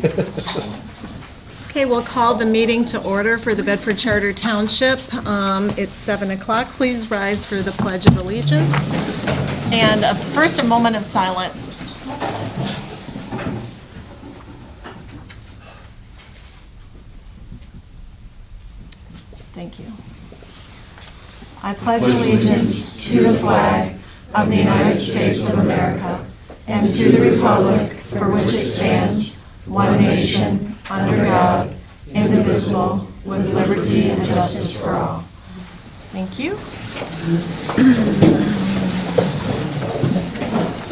Okay, we'll call the meeting to order for the Bedford Charter Township. It's 7 o'clock. Please rise for the Pledge of Allegiance. And first, a moment of silence. Thank you. I pledge allegiance to the flag of the United States of America and to the republic for which it stands, one nation, under God, indivisible, with liberty and justice for all. Thank you.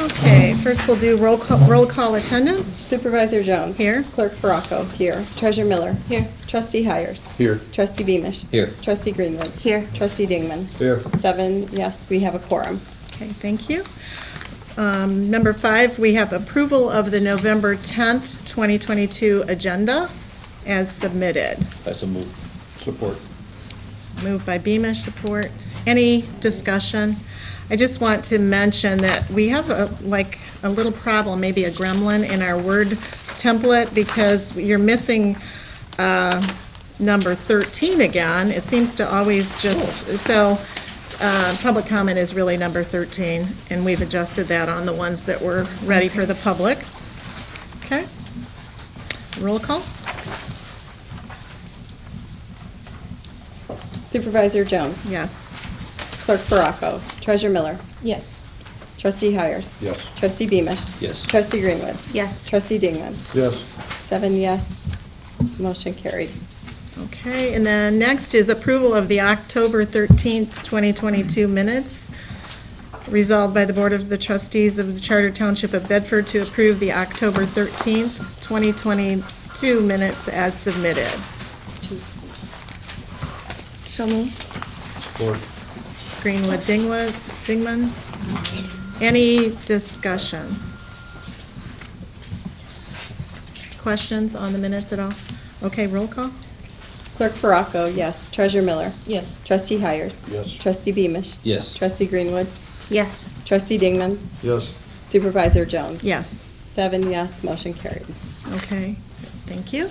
Okay, first we'll do roll call attendance. Supervisor Jones. Here. Clerk Baracco. Here. Treasurer Miller. Here. Trustee Hires. Here. Trustee Beamish. Here. Trustee Greenwood. Here. Trustee Dingman. Here. 7 yes, we have a quorum. Okay, thank you. Number 5, we have approval of the November 10th, 2022 agenda as submitted. That's a move. Support. Moved by Beamish, support. Any discussion? I just want to mention that we have a little problem, maybe a gremlin in our Word template, because you're missing number 13 again. It seems to always public comment is really number 13, and we've adjusted that on the ones that were ready for the public. Okay. Roll call. Supervisor Jones. Yes. Clerk Baracco. Treasurer Miller. Yes. Trustee Hires. Yes. Trustee Beamish. Yes. Trustee Greenwood. Yes. Trustee Dingman. Yes. 7 yes, motion carried. Okay, and then next is approval of the October 13th, 2022 minutes. Resolved by the Board of the Trustees of the Charter Township of Bedford to approve the October 13th, 2022 minutes as submitted. So moved. Support. Greenwood, Dingman. Any discussion? Questions on the minutes at all? Okay, roll call. Clerk Baracco, yes. Treasurer Miller. Yes. Trustee Hires. Yes. Trustee Beamish. Yes. Trustee Greenwood. Yes. Trustee Dingman. Yes. Supervisor Jones. Yes. 7 yes, motion carried. Okay, thank you.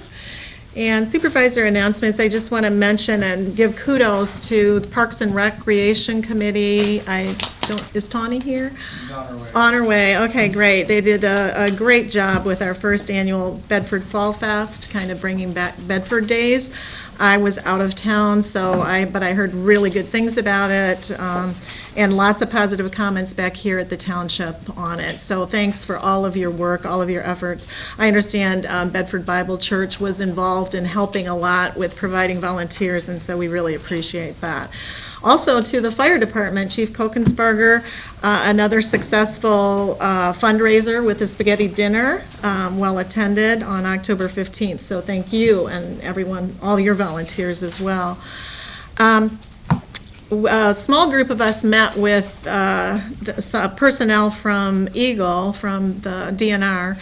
And supervisor announcements, I just want to mention and give kudos to the Parks and Recreation Committee. Is Tawny here? She's on her way. On her way, okay, great. They did a great job with our first annual Bedford Fall Fest, kind of bringing back Bedford Days. I was out of town, but I heard really good things about it, and lots of positive comments back here at the township on it. So thanks for all of your work, all of your efforts. I understand Bedford Bible Church was involved in helping a lot with providing volunteers, and so we really appreciate that. Also, to the fire department, Chief Kokensberger, another successful fundraiser with the spaghetti dinner, well attended on October 15th. So thank you and everyone, all your volunteers as well. A small group of us met with personnel from Eagle, from the DNR,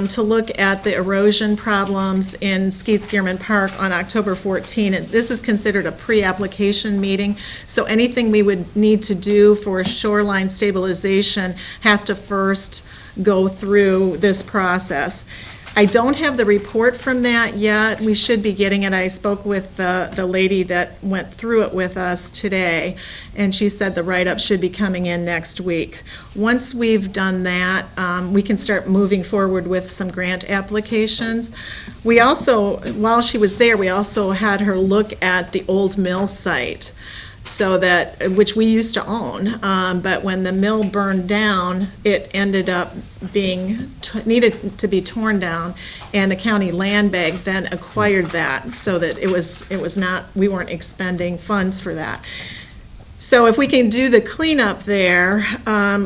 to look at the erosion problems in Skeets Gearman Park on October 14. And this is considered a pre-application meeting, so anything we would need to do for shoreline stabilization has to first go through this process. I don't have the report from that yet. We should be getting it. I spoke with the lady that went through it with us today, and she said the write-up should be coming in next week. Once we've done that, we can start moving forward with some grant applications. We also, while she was there, we also had her look at the old mill site, so that, which we used to own, but when the mill burned down, it ended up being, needed to be torn down, and the county land bank then acquired that, so that it was not, we weren't expending funds for that. So if we can do the cleanup there,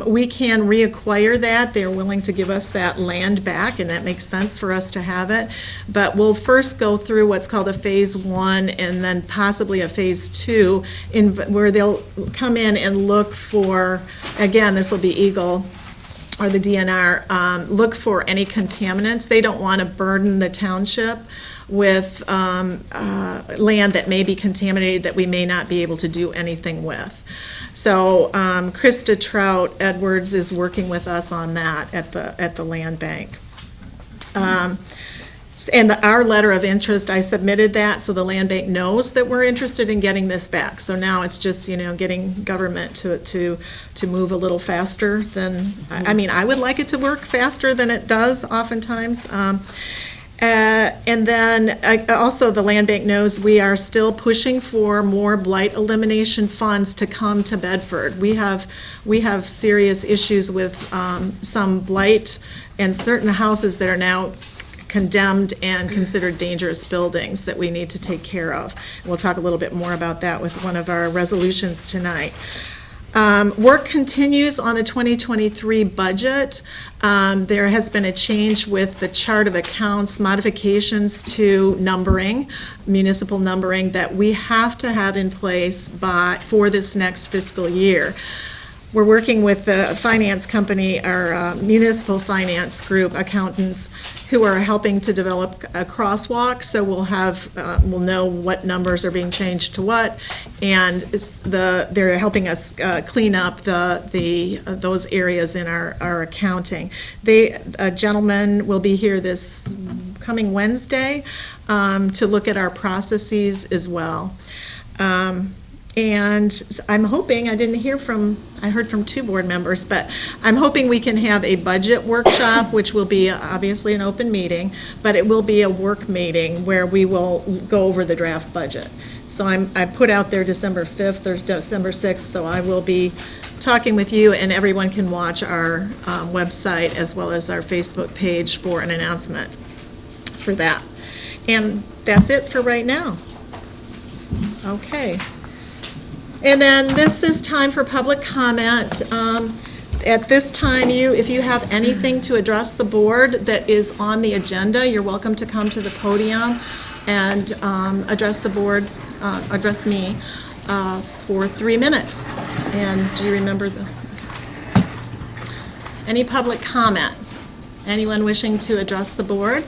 we can reacquire that. They're willing to give us that land back, and that makes sense for us to have it. But we'll first go through what's called a phase 1 and then possibly a phase 2, where they'll come in and look for, again, this will be Eagle or the DNR, look for any contaminants. They don't want to burden the township with land that may be contaminated that we may not be able to do anything with. So Krista Trout Edwards is working with us on that at the land bank. And our letter of interest, I submitted that, so the land bank knows that we're interested in getting this back. So now it's just, getting government to move a little faster than, I mean, I would like it to work faster than it does oftentimes. And then also the land bank knows we are still pushing for more blight elimination funds to come to Bedford. We have serious issues with some blight and certain houses that are now condemned and considered dangerous buildings that we need to take care of. We'll talk a little bit more about that with one of our resolutions tonight. Work continues on the 2023 budget. There has been a change with the chart of accounts, modifications to numbering, municipal numbering, that we have to have in place for this next fiscal year. We're working with the finance company, our municipal finance group, accountants, who are helping to develop a crosswalk, so we'll know what numbers are being changed to what, and they're helping us clean up those areas in our accounting. A gentleman will be here this coming Wednesday to look at our processes as well. And I'm hoping, I heard from 2 board members, but I'm hoping we can have a budget workshop, which will be obviously an open meeting, but it will be a work meeting where we will go over the draft budget. So I put out there December 5th or December 6th, so I will be talking with you, and everyone can watch our website as well as our Facebook page for an announcement for that. And that's it for right now. Okay. And then this is time for public comment. At this time, if you have anything to address the board that is on the agenda, you're welcome to come to the podium and address the board, address me for 3 minutes. And do you remember any public comment? Anyone wishing to address the board?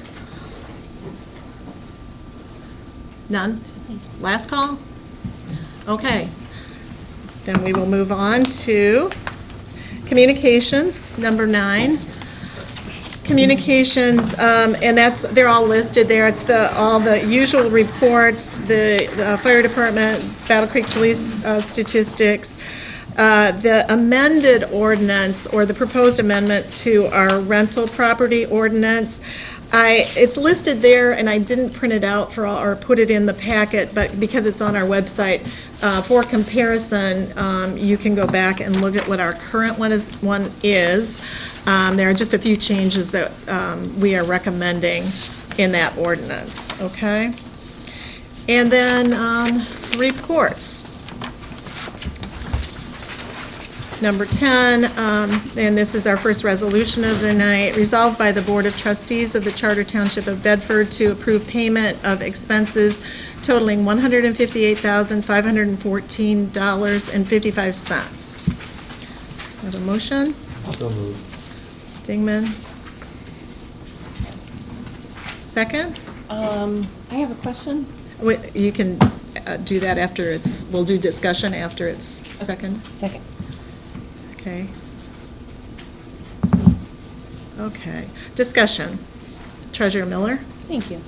None? Last call? Okay. Then we will move on to communications, number 9. Communications, and they're all listed there. It's all the usual reports, the fire department, Battle Creek Police statistics, the amended ordinance, or the proposed amendment to our rental property ordinance. It's listed there, and I didn't print it out or put it in the packet, but because it's on our website, for comparison, you can go back and look at what our current one is. There are just a few changes that we are recommending in that ordinance, okay? And then reports. Number 10, and this is our first resolution of the night, resolved by the Board of Trustees of the Charter Township of Bedford to approve payment of expenses totaling $158,514.55. Have a motion? So moved. Dingman. Second? I have a question. You can do that after we'll do discussion after it's second. Second. Okay. Okay. Discussion. Treasurer Miller? Thank you.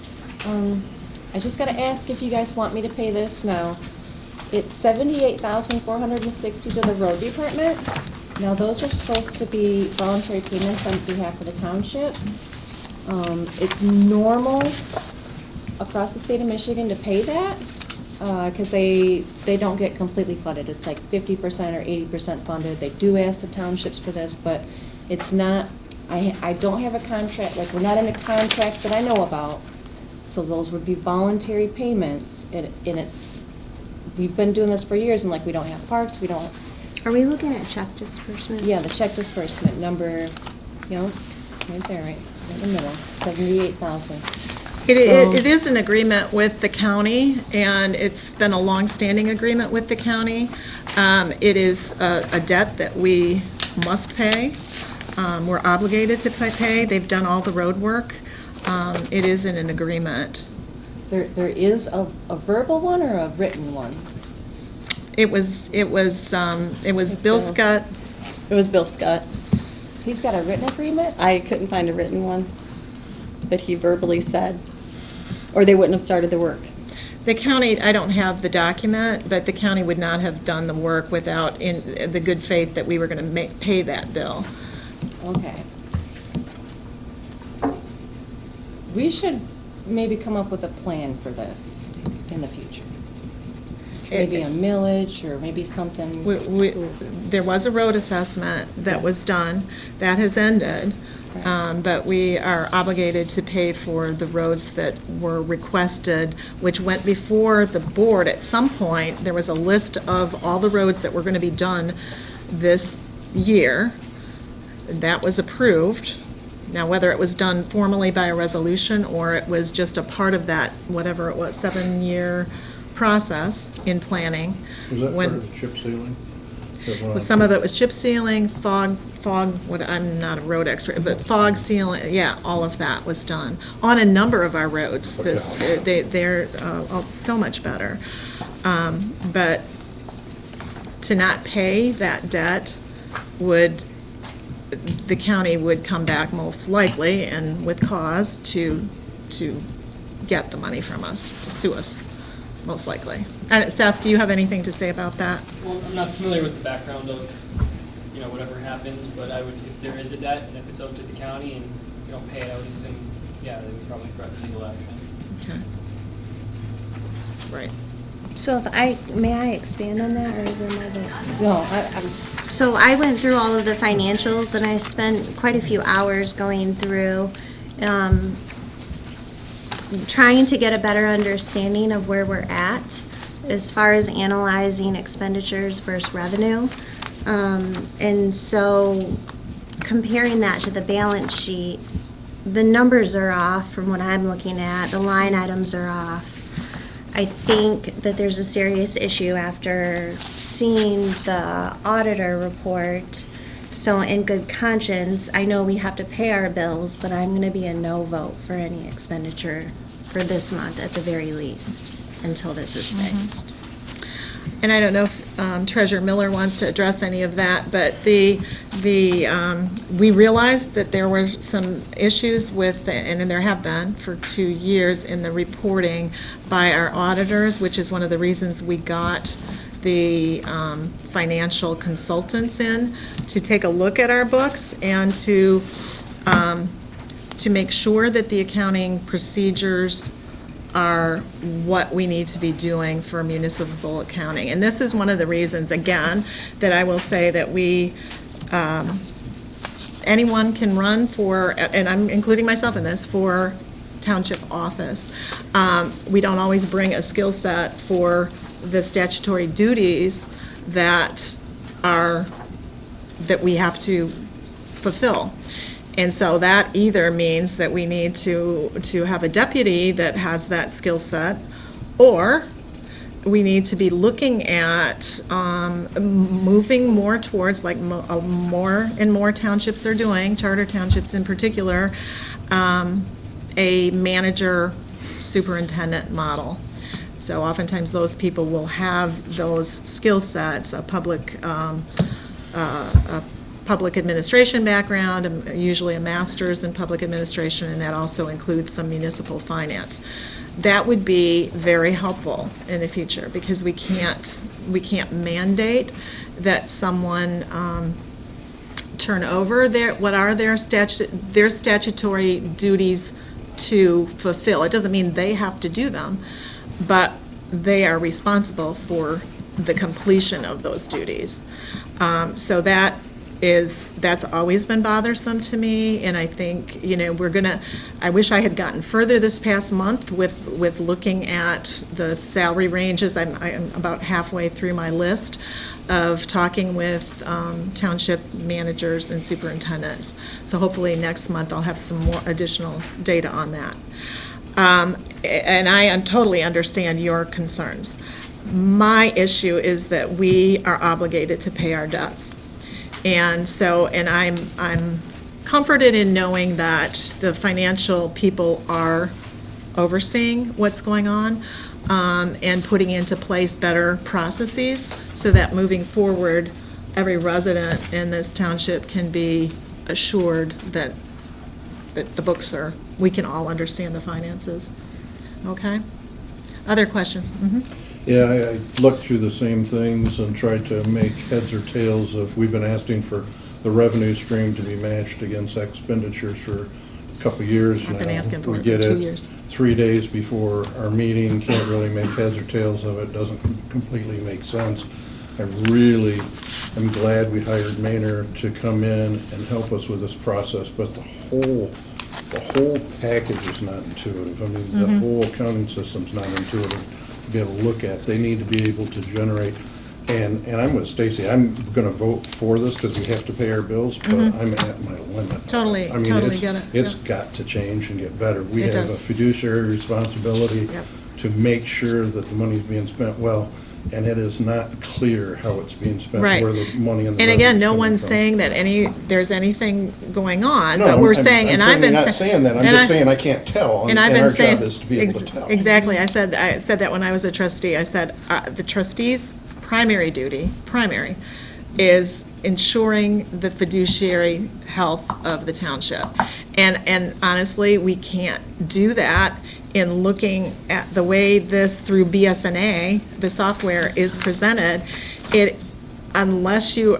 I just gotta ask if you guys want me to pay this now. It's $78,460 to the road department. Now, those are supposed to be voluntary payments on behalf of the township. It's normal across the state of Michigan to pay that, because they don't get completely funded. It's like 50% or 80% funded. They do ask the townships for this, but it's not, I don't have a contract, like, we're not in a contract that I know about, so those would be voluntary payments, and it's, we've been doing this for years, and like, we don't have parks, we don't. Are we looking at check disbursement? Yeah, the check disbursement, number, right there, right in the middle, 78,000. It is an agreement with the county, and it's been a long-standing agreement with the county. It is a debt that we must pay. We're obligated to pay. They've done all the road work. It is in an agreement. There is a verbal one or a written one? It was Bill Scott. It was Bill Scott. He's got a written agreement? I couldn't find a written one, but he verbally said Or they wouldn't have started the work? The county, I don't have the document, but the county would not have done the work without in the good faith that we were going to pay that bill. Okay. We should maybe come up with a plan for this in the future. Maybe a millage, or maybe something. There was a road assessment that was done, that has ended, but we are obligated to pay for the roads that were requested, which went before the board. At some point, there was a list of all the roads that were going to be done this year. That was approved. Now, whether it was done formally by a resolution or it was just a part of that, whatever it was, 7-year process in planning. Was that when- part of the chip sealing? That went on? Some of it was chip sealing, fog, I'm not a road expert, but fog sealing, yeah, all of that was done. On a number of our roads, they're so much better. But to not pay that debt the county would come back most likely, and with cause, to get the money from us, sue us, most likely. And Seth, do you have anything to say about that? Well, I'm not familiar with the background of, whatever happened, but I would, if there is a debt, and if it's owed to the county and you don't pay it, I would assume, yeah, they would probably threaten legal action. Okay. Right. So may I expand on that, or is there more that? No, I'm, So I went through all of the financials, and I spent quite a few hours going through, trying to get a better understanding of where we're at as far as analyzing expenditures versus revenue. And so comparing that to the balance sheet, the numbers are off from what I'm looking at, the line items are off. I think that there's a serious issue after seeing the auditor report. So in good conscience, I know we have to pay our bills, but I'm gonna be a no vote for any expenditure for this month at the very least, until this is fixed. And I don't know if Treasurer Miller wants to address any of that, but we realized that there were some issues with, and there have been for 2 years, in the reporting by our auditors, which is one of the reasons we got the financial consultants in to take a look at our books and to make sure that the accounting procedures are what we need to be doing for municipal accounting. And this is one of the reasons, again, that I will say that anyone can run for, and I'm including myself in this, for township office. We don't always bring a skill set for the statutory duties that we have to fulfill. And so that either means that we need to have a deputy that has that skill set, or we need to be looking at moving more towards, like more and more townships are doing, charter townships in particular, a manager superintendent model. So oftentimes those people will have those skill sets, a public administration background, usually a master's in public administration, and that also includes some municipal finance. That would be very helpful in the future, because we can't mandate that someone turn over their statutory duties to fulfill. It doesn't mean they have to do them, but they are responsible for the completion of those duties. So that's always been bothersome to me, and I think, I wish I had gotten further this past month with looking at the salary ranges. I'm about halfway through my list of talking with township managers and superintendents. So hopefully next month I'll have some more additional data on that. And I totally understand your concerns. My issue is that we are obligated to pay our debts. And I'm comforted in knowing that the financial people are overseeing what's going on, and putting into place better processes so that moving forward, every resident in this township can be assured that the books we can all understand the finances. Okay? Other questions? Yeah, I looked through the same things and tried to make heads or tails of, we've been asking for the revenue stream to be matched against expenditures for a couple of years now. I've been asking for We it for get 2 years. 3 days before our meeting, can't really make heads or tails of it, doesn't completely make sense. I really am glad we hired Maynard to come in and help us with this process, but the whole package is not intuitive. I mean, the whole accounting system's not intuitive to be able to look at. They need to be able to generate, and I'm with Stacy, I'm gonna vote for this because we have to pay our bills, but I'm at my limit. Totally, I mean, totally it's- get it. It's Yep. got to change and get better. We It have a does. fiduciary responsibility Yep. to make sure that the money's being spent well, and it is not clear how it's being spent, Right. where the money and the And again, revenue's no coming one's from. saying that there's anything going on, No, but we're I'm saying, and I've certainly been. not sa- saying that, I'm and just I- saying I can't tell, and And I've been our saying. job is to be able to tell. Exactly, I said that when I was a trustee, I said, the trustee's primary duty, is ensuring the fiduciary health of the township. And honestly, we can't do that in looking at the way this, through BSNA, the software is presented, unless you,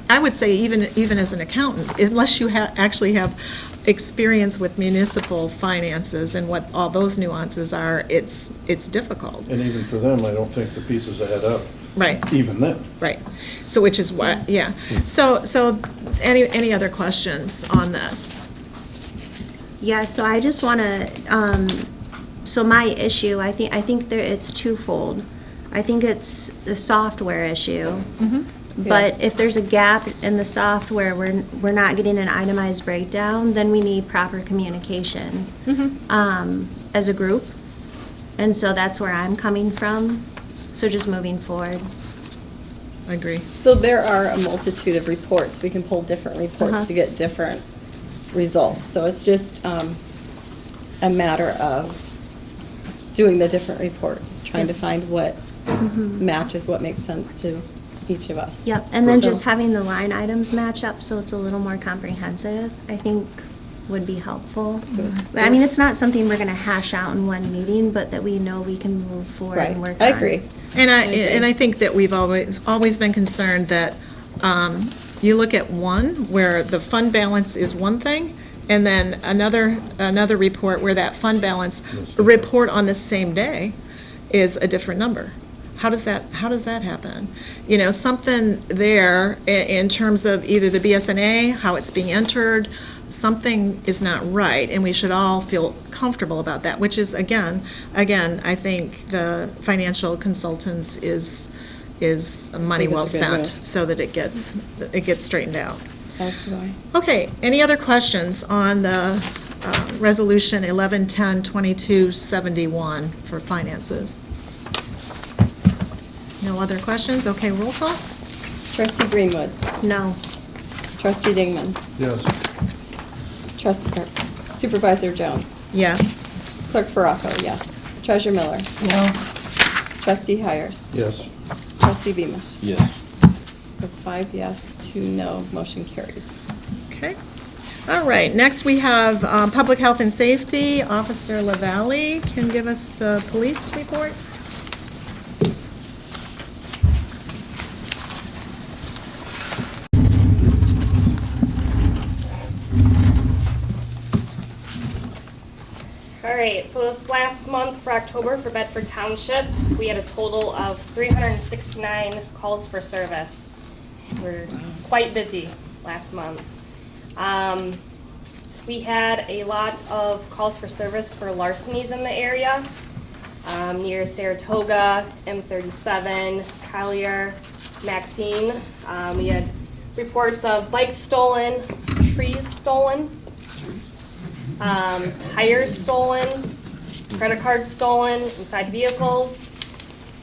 I would say even as an accountant, unless you actually have experience with municipal finances and what all those nuances are, it's difficult. And even for them, I don't think the pieces add up, Right, even then. right. So which is what, yeah. So any other questions on this? Yeah, so I just want to, so my issue, I think it's twofold. I think it's the software issue. But if there's a gap in the software, we're not getting an itemized breakdown, then we need proper communication as a group. And so that's where I'm coming from. So just moving forward. I agree. So there are a multitude of reports. We can pull different reports to get different results. So it's just a matter of doing the different reports, trying to find what matches what makes sense to each of us. Yep, and then So- just having the line items match up so it's a little more comprehensive, I think would be helpful. I mean, it's not something we're gonna hash out in one meeting, but that we know we can move forward and Right, work on. I agree. And I think that we've always been concerned that you look at one where the fund balance is one thing, and then another report where that fund balance report on the same day is a different number. How does that happen? You know, something there in terms of either the BSNA, how it's being entered, something is not right, and we should all feel comfortable about that, which is, again, I think the financial consultants is money think well it's a good spent, move. so that it gets straightened out. As do I. Okay, any other questions on the Resolution 1110-2271 for finances? No other questions? Okay, roll call? Trustee Greenwood. No. Trustee Dingman. Yes. Supervisor Jones. Yes. Clerk Baraco, yes. Treasurer Miller. No. Trustee Hires. Yes. Trustee Beamish. Yes. So 5 yes, 2 no, motion carries. Okay. All right, next we have Public Health and Safety. Officer LaValle can give us the police report. All right, so this last month for October for Bedford Township, we had a total of 369 calls for service. We're quite busy last month. We had a lot of calls for service for larcenies in the area, near Saratoga, M37, Collier, Maxine. We had reports of bikes stolen, trees stolen, tires stolen, credit cards stolen inside vehicles,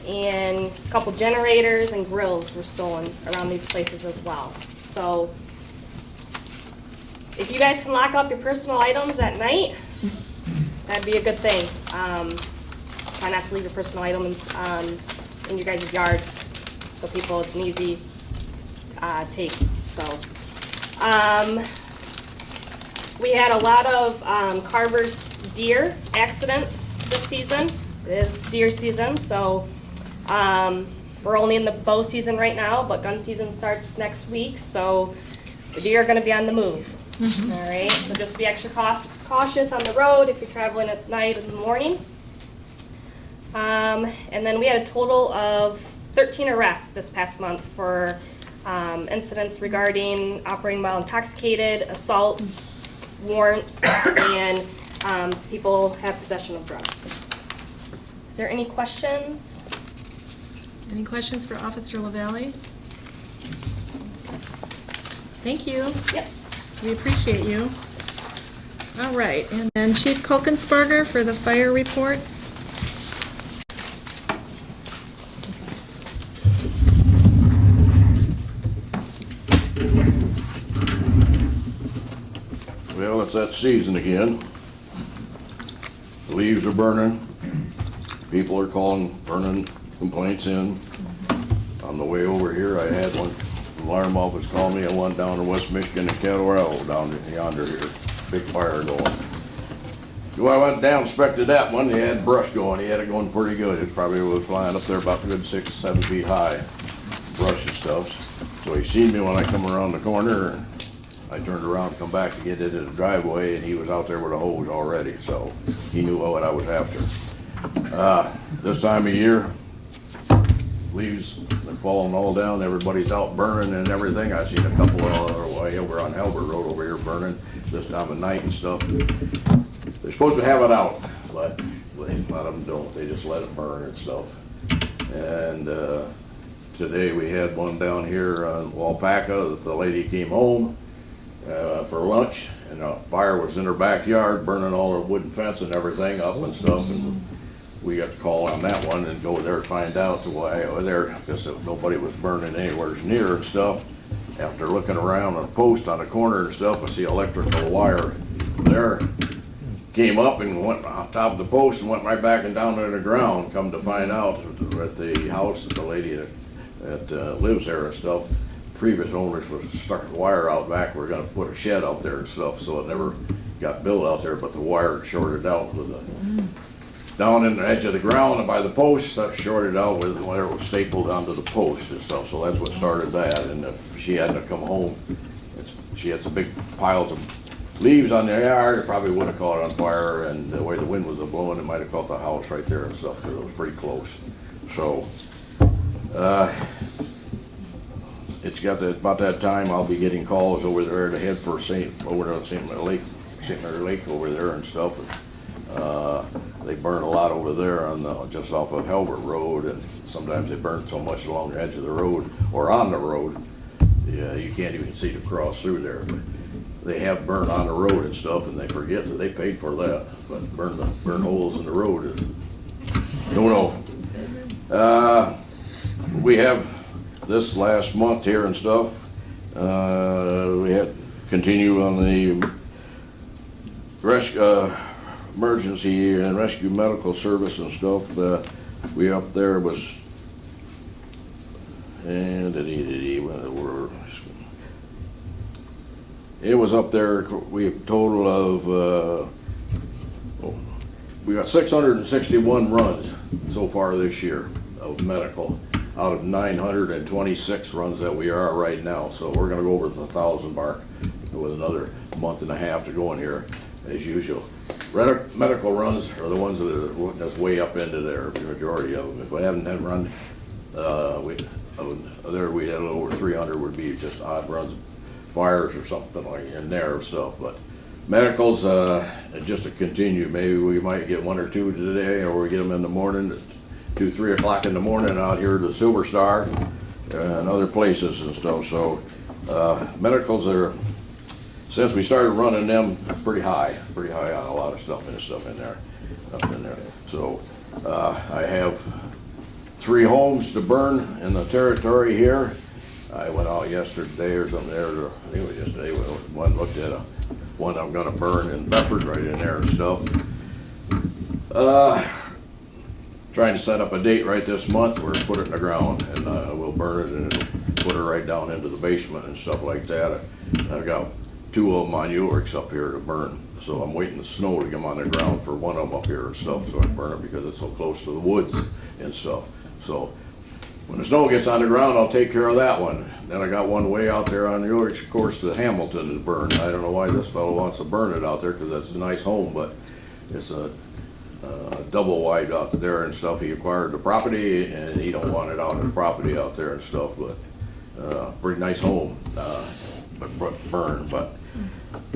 and a couple generators and grills were stolen around these places as well. So if you guys can lock up your personal items at night, that'd be a good thing. Try not to leave your personal items in your guys' yards, so people, it's an easy take. So we had a lot of Carver's deer accidents this season. It is deer season, so we're only in the bow season right now, but gun season starts next week, so the deer are gonna be on the move. All right, so just be extra cautious on the road if you're traveling at night and in the morning. And then we had a total of 13 arrests this past month for incidents regarding operating while intoxicated, assaults, warrants, and people have possession of drugs. Is there any questions? Any questions for Officer LaValle? Thank you. Yep. We appreciate you. All right, and then Chief Kokensberger for the fire reports. Well, it's that season again. The leaves are burning. People are calling, burning complaints in. On the way over here, I had one alarm office call me. I went down to West Michigan and Colorado down yonder here. Big fire going. So I went down, inspected that one. He had brush going. He had it going pretty good. It probably was flying up there about a good 6, 7 feet high. Brush and stuff. So he seen me when I come around the corner. I turned around to come back to get into the driveway, and he was out there with a hose already, so he knew what I was after. This time of year, leaves are falling all down, everybody's out burning and everything. I seen a couple way over on Halbert Road over here burning this time of night and stuff. They're supposed to have it out, but a lot of them don't. They just let it burn and stuff. And today we had one down here on Walpaca. The lady came home for lunch, and a fire was in her backyard, burning all her wooden fence and everything up and stuff. And we got to call on that one and go there to find out why there, because nobody was burning anywhere near and stuff. After looking around on a post on the corner and stuff, I see electrical wire there. Came up and went on top of the post and went right back and down to the ground. Come to find out at the house, the lady that lives there and stuff, previous owners was stuck the wire out back. We're gonna put a shed out there and stuff, so it never got built out there, but the wire shorted out with down in the edge of the ground and by the post, that shorted out with where it was stapled onto the post and stuff, so that's what started that. And if she hadn't have come home, she had some big piles of leaves on the yard, it probably would have caught on fire, and the way the wind was blowing, it might have caught the house right there and stuff, because it was pretty close. So, it's got about that time I'll be getting calls over there to head for over to St. Mary Lake over there and stuff. They burn a lot over there on just off of Halbert Road, and sometimes they burn so much along the edge of the road or on the road, yeah, you can't even see to cross through there. But they have burned on the road and stuff, and they forget that they paid for that. But burn holes in the road is no. We have this last month here and stuff. We had continue on the emergency and rescue medical service and stuff. We up there was, and it was up there. We have a total of we got 661 runs so far this year of medical out of 926 runs that we are right now. So we're going to go over the 1,000 mark with another month and a half to go in here as usual. Medical runs are the ones that's way up into there, the majority of them. If we haven't had run, we had a little over 300 would be just odd runs, fires or something like in there and stuff. But medicals, just to continue, maybe we might get 1 or 2 today, or we get them in the morning, 2, 3 o'clock in the morning out here to the Silver Star and other places and stuff. So medicals are, since we started running them, pretty high on a lot of stuff in there, up in there. So I have 3 homes to burn in the territory here. I went out yesterday or something there, I think it was yesterday, one looked at one I'm gonna burn in Bedford right in there and stuff. Trying to set up a date right this month, we're gonna put it in the ground, and we'll burn it and put it right down into the basement and stuff like that. I've got 2 of them on Ulrichs up here to burn. So I'm waiting the snow to come on the ground for one of them up here and stuff, so I can burn it because it's so close to the woods and stuff. So when the snow gets on the ground, I'll take care of that one. Then I got one way out there on the Ulrich, of course, the Hamilton is burned. I don't know why this fellow wants to burn it out there, because that's a nice home, but it's a double wide out there and stuff. He acquired the property, and he don't want it out on the property out there and stuff, but pretty nice home, but burned. But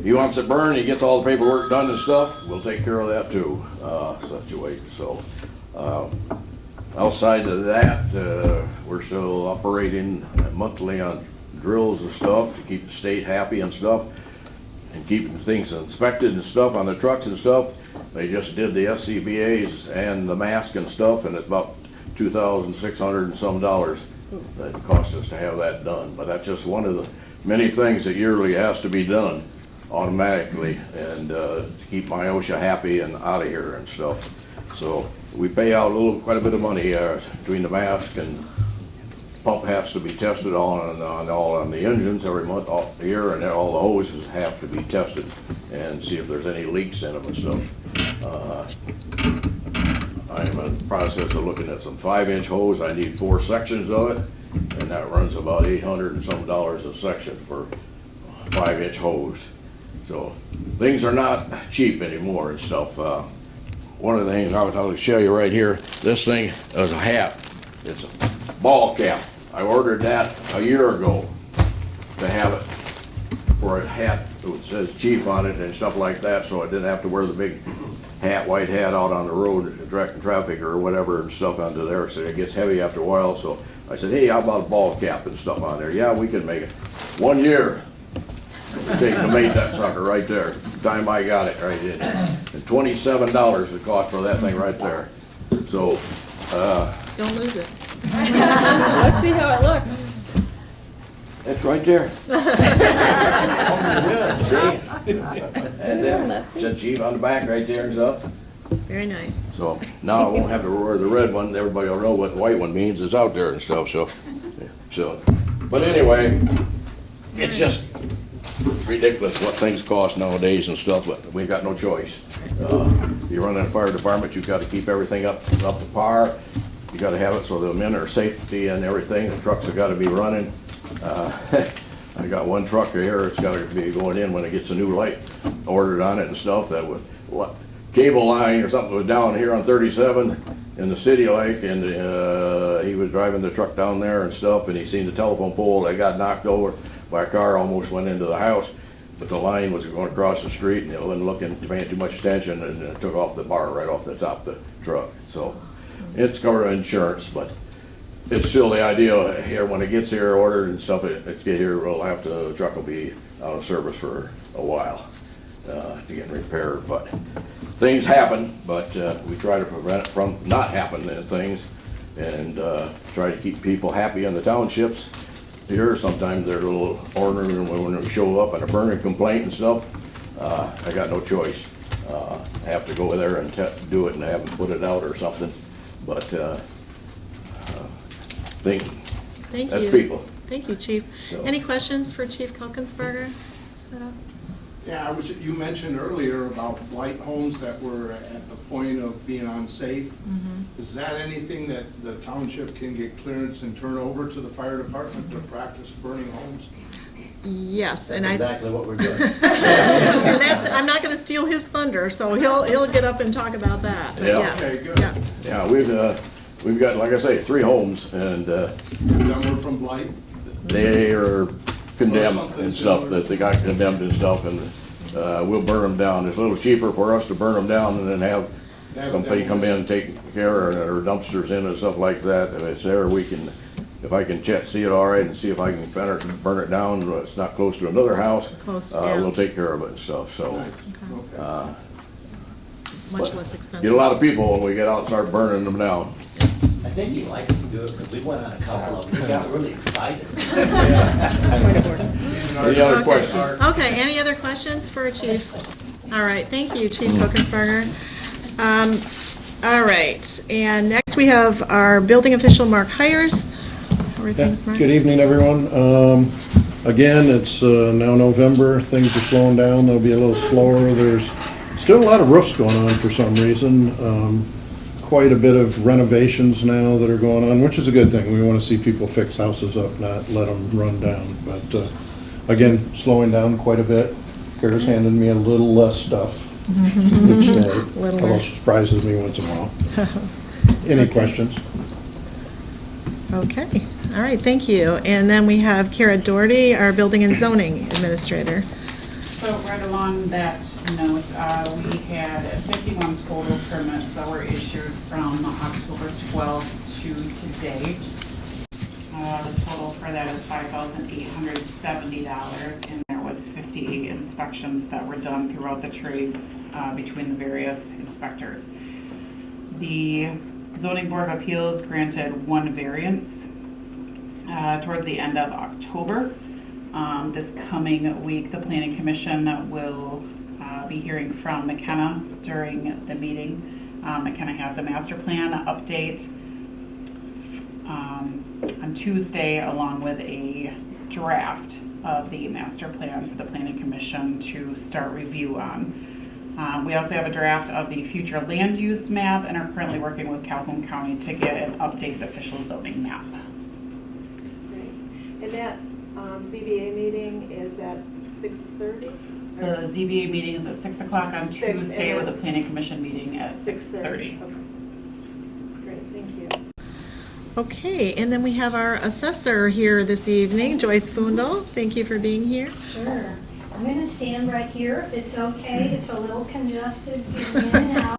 he wants it burned, he gets all the paperwork done and stuff, we'll take care of that too, such a way. So outside of that, we're still operating monthly on drills and stuff to keep the state happy and stuff, and keeping things inspected and stuff on the trucks and stuff. They just did the SCBA's and the mask and stuff, and it's about $2,600 and some dollars that it cost us to have that done. But that's just one of the many things that yearly has to be done automatically, and to keep my OSHA happy and out of here and stuff. So we pay out quite a bit of money between the mask and pump has to be tested on the engines every month, all year, and then all the hoses have to be tested and see if there's any leaks in them and stuff. I'm in the process of looking at some 5-inch hose. I need 4 sections of it, and that runs about $800 and some a section for 5-inch hose. So things are not cheap anymore and stuff. One of the things I'll show you right here, this thing is a hat. It's a ball cap. I ordered that a year ago to have it for a hat that says chief on it and stuff like that, so I didn't have to wear the big hat, white hat out on the road directing traffic or whatever and stuff onto there. So it gets heavy after a while. So I said, hey, how about a ball cap and stuff on there? Yeah, we can make it. 1 year it takes to make that sucker right there. The time I got it right in. And $27 it cost for that thing right there. So Don't lose it. Let's see how it looks. it's right there. See? And then Let's see. said chief on the back right there and stuff. Very nice. So now I won't have to wear the red one. Everybody will know what the white one means. It's out there and stuff. So, but anyway, it's just ridiculous what things cost nowadays and stuff. But we got no choice. You run in a fire department, you've got to keep everything up to par. You got to have it so the men are safety and everything. The trucks have got to be running. I got one truck here. It's got to be going in when it gets a new light ordered on it and stuff. That was what cable line or something was down here on 37 in the city like, and he was driving the truck down there and stuff, and he seen the telephone pole that got knocked over by a car, almost went into the house, but the line was going across the street, and he wasn't looking, paying too much attention, and it took off the bar right off the top of the truck. So it's covered insurance, but it's still the idea here when it gets here ordered and stuff. It get here, the truck will be out of service for a while to get repaired. But things happen, but we try to prevent it from not happening things, and try to keep people happy in the townships. Here, sometimes they're a little ornery when we show up and a burning complaint and stuff. I got no choice. I have to go there and do it and have them put it out or something. But Thank that's you. people. Thank you, Chief. So- Any questions for Chief Kokensberger? Yeah, you mentioned earlier about blight homes that were at the point of being unsafe. Is that anything that the township can get clearance and turn over to the fire department to practice burning homes? Yes, and That's exactly what we're doing. and that's, I'm not gonna steal his thunder, so he'll get up and talk about that. But Yeah. yes, Okay, good. yeah. Yeah, we've got, like I say, 3 homes, and Them were from blight? they are condemned something and stuff, similar. that they got condemned and stuff, and we'll burn them down. It's a little cheaper for us to burn them down and then have somebody come in and take care, or dumpsters in and stuff like that. If it's there, if I can see it all right and see if I can burn it down, it's not close to another house, Close, yeah. we'll take care of it and stuff, so. Okay. Much less expensive. Get a lot of people when we get out and start burning them down. I think he likes to do it, because we went on a couple of them, we got really excited. Any other questions? Okay, any other questions for Chief? All right, thank you, Chief Kokensberger. All right, and next we have our building official, Mark Hires. How are things, Mark? Good evening, everyone. Again, it's now November, things are slowing down, they'll be a little slower. There's still a lot of roofs going on for some reason. Quite a bit of renovations now that are going on, which is a good thing. We want to see people fix houses up, not let them run down. But again, slowing down quite a bit. Kara's handed me a little less stuff each day, Little although less. she surprises me once in a while. Any questions? Okay, all right, thank you. And then we have Kara Doherty, our Building and Zoning Administrator. So right along that note, we had 51 total permits that were issued from October 12th to today. The total for that is $5,870, and there was 58 inspections that were done throughout the trades between the various inspectors. The Zoning Board of Appeals granted one variance towards the end of October. This coming week, the Planning Commission will be hearing from McKenna during the meeting. McKenna has a master plan update on Tuesday, along with a draft of the master plan for the Planning Commission to start review on. We also have a draft of the future land use map and are currently working with Calhoun County to get an updated official zoning map. And that ZBA meeting is at 6:30? The ZBA meeting is at 6 o'clock on Six, and Tuesday, with then the Planning Commission meeting at 6:30. Okay. Great, thank you. Okay, and then we have our assessor here this evening, Joyce Fundel. Thank you for being here. Sure. I'm going to stand right here if it's okay. It's a little congested getting in and out.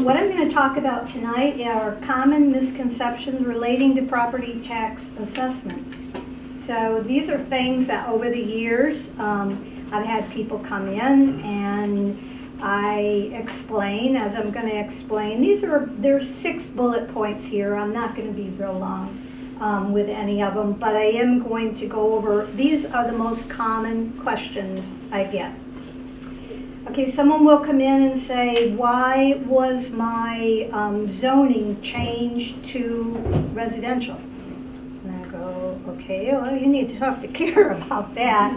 What I'm going to talk about tonight are common misconceptions relating to property tax assessments. So these are things that over the years I've had people come in and I explain, as I'm going to explain. There's 6 bullet points here. I'm not going to be real long with any of them, but I am going to go over, these are the most common questions I get. Okay, someone will come in and say, why was my zoning changed to residential? And I go, okay, well, you need to talk to Kara about that.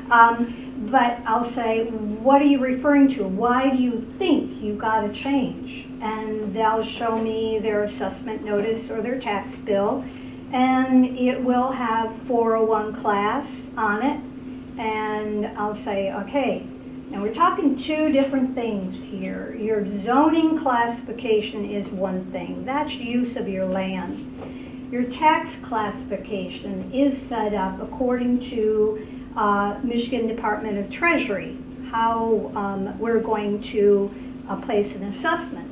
But I'll say, what are you referring to? Why do you think you got a change? And they'll show me their assessment notice or their tax bill, and it will have 401 class on it. And I'll say, okay, now we're talking 2 different things here. Your zoning classification is one thing. That's use of your land. Your tax classification is set up according to Michigan Department of Treasury, how we're going to place an assessment.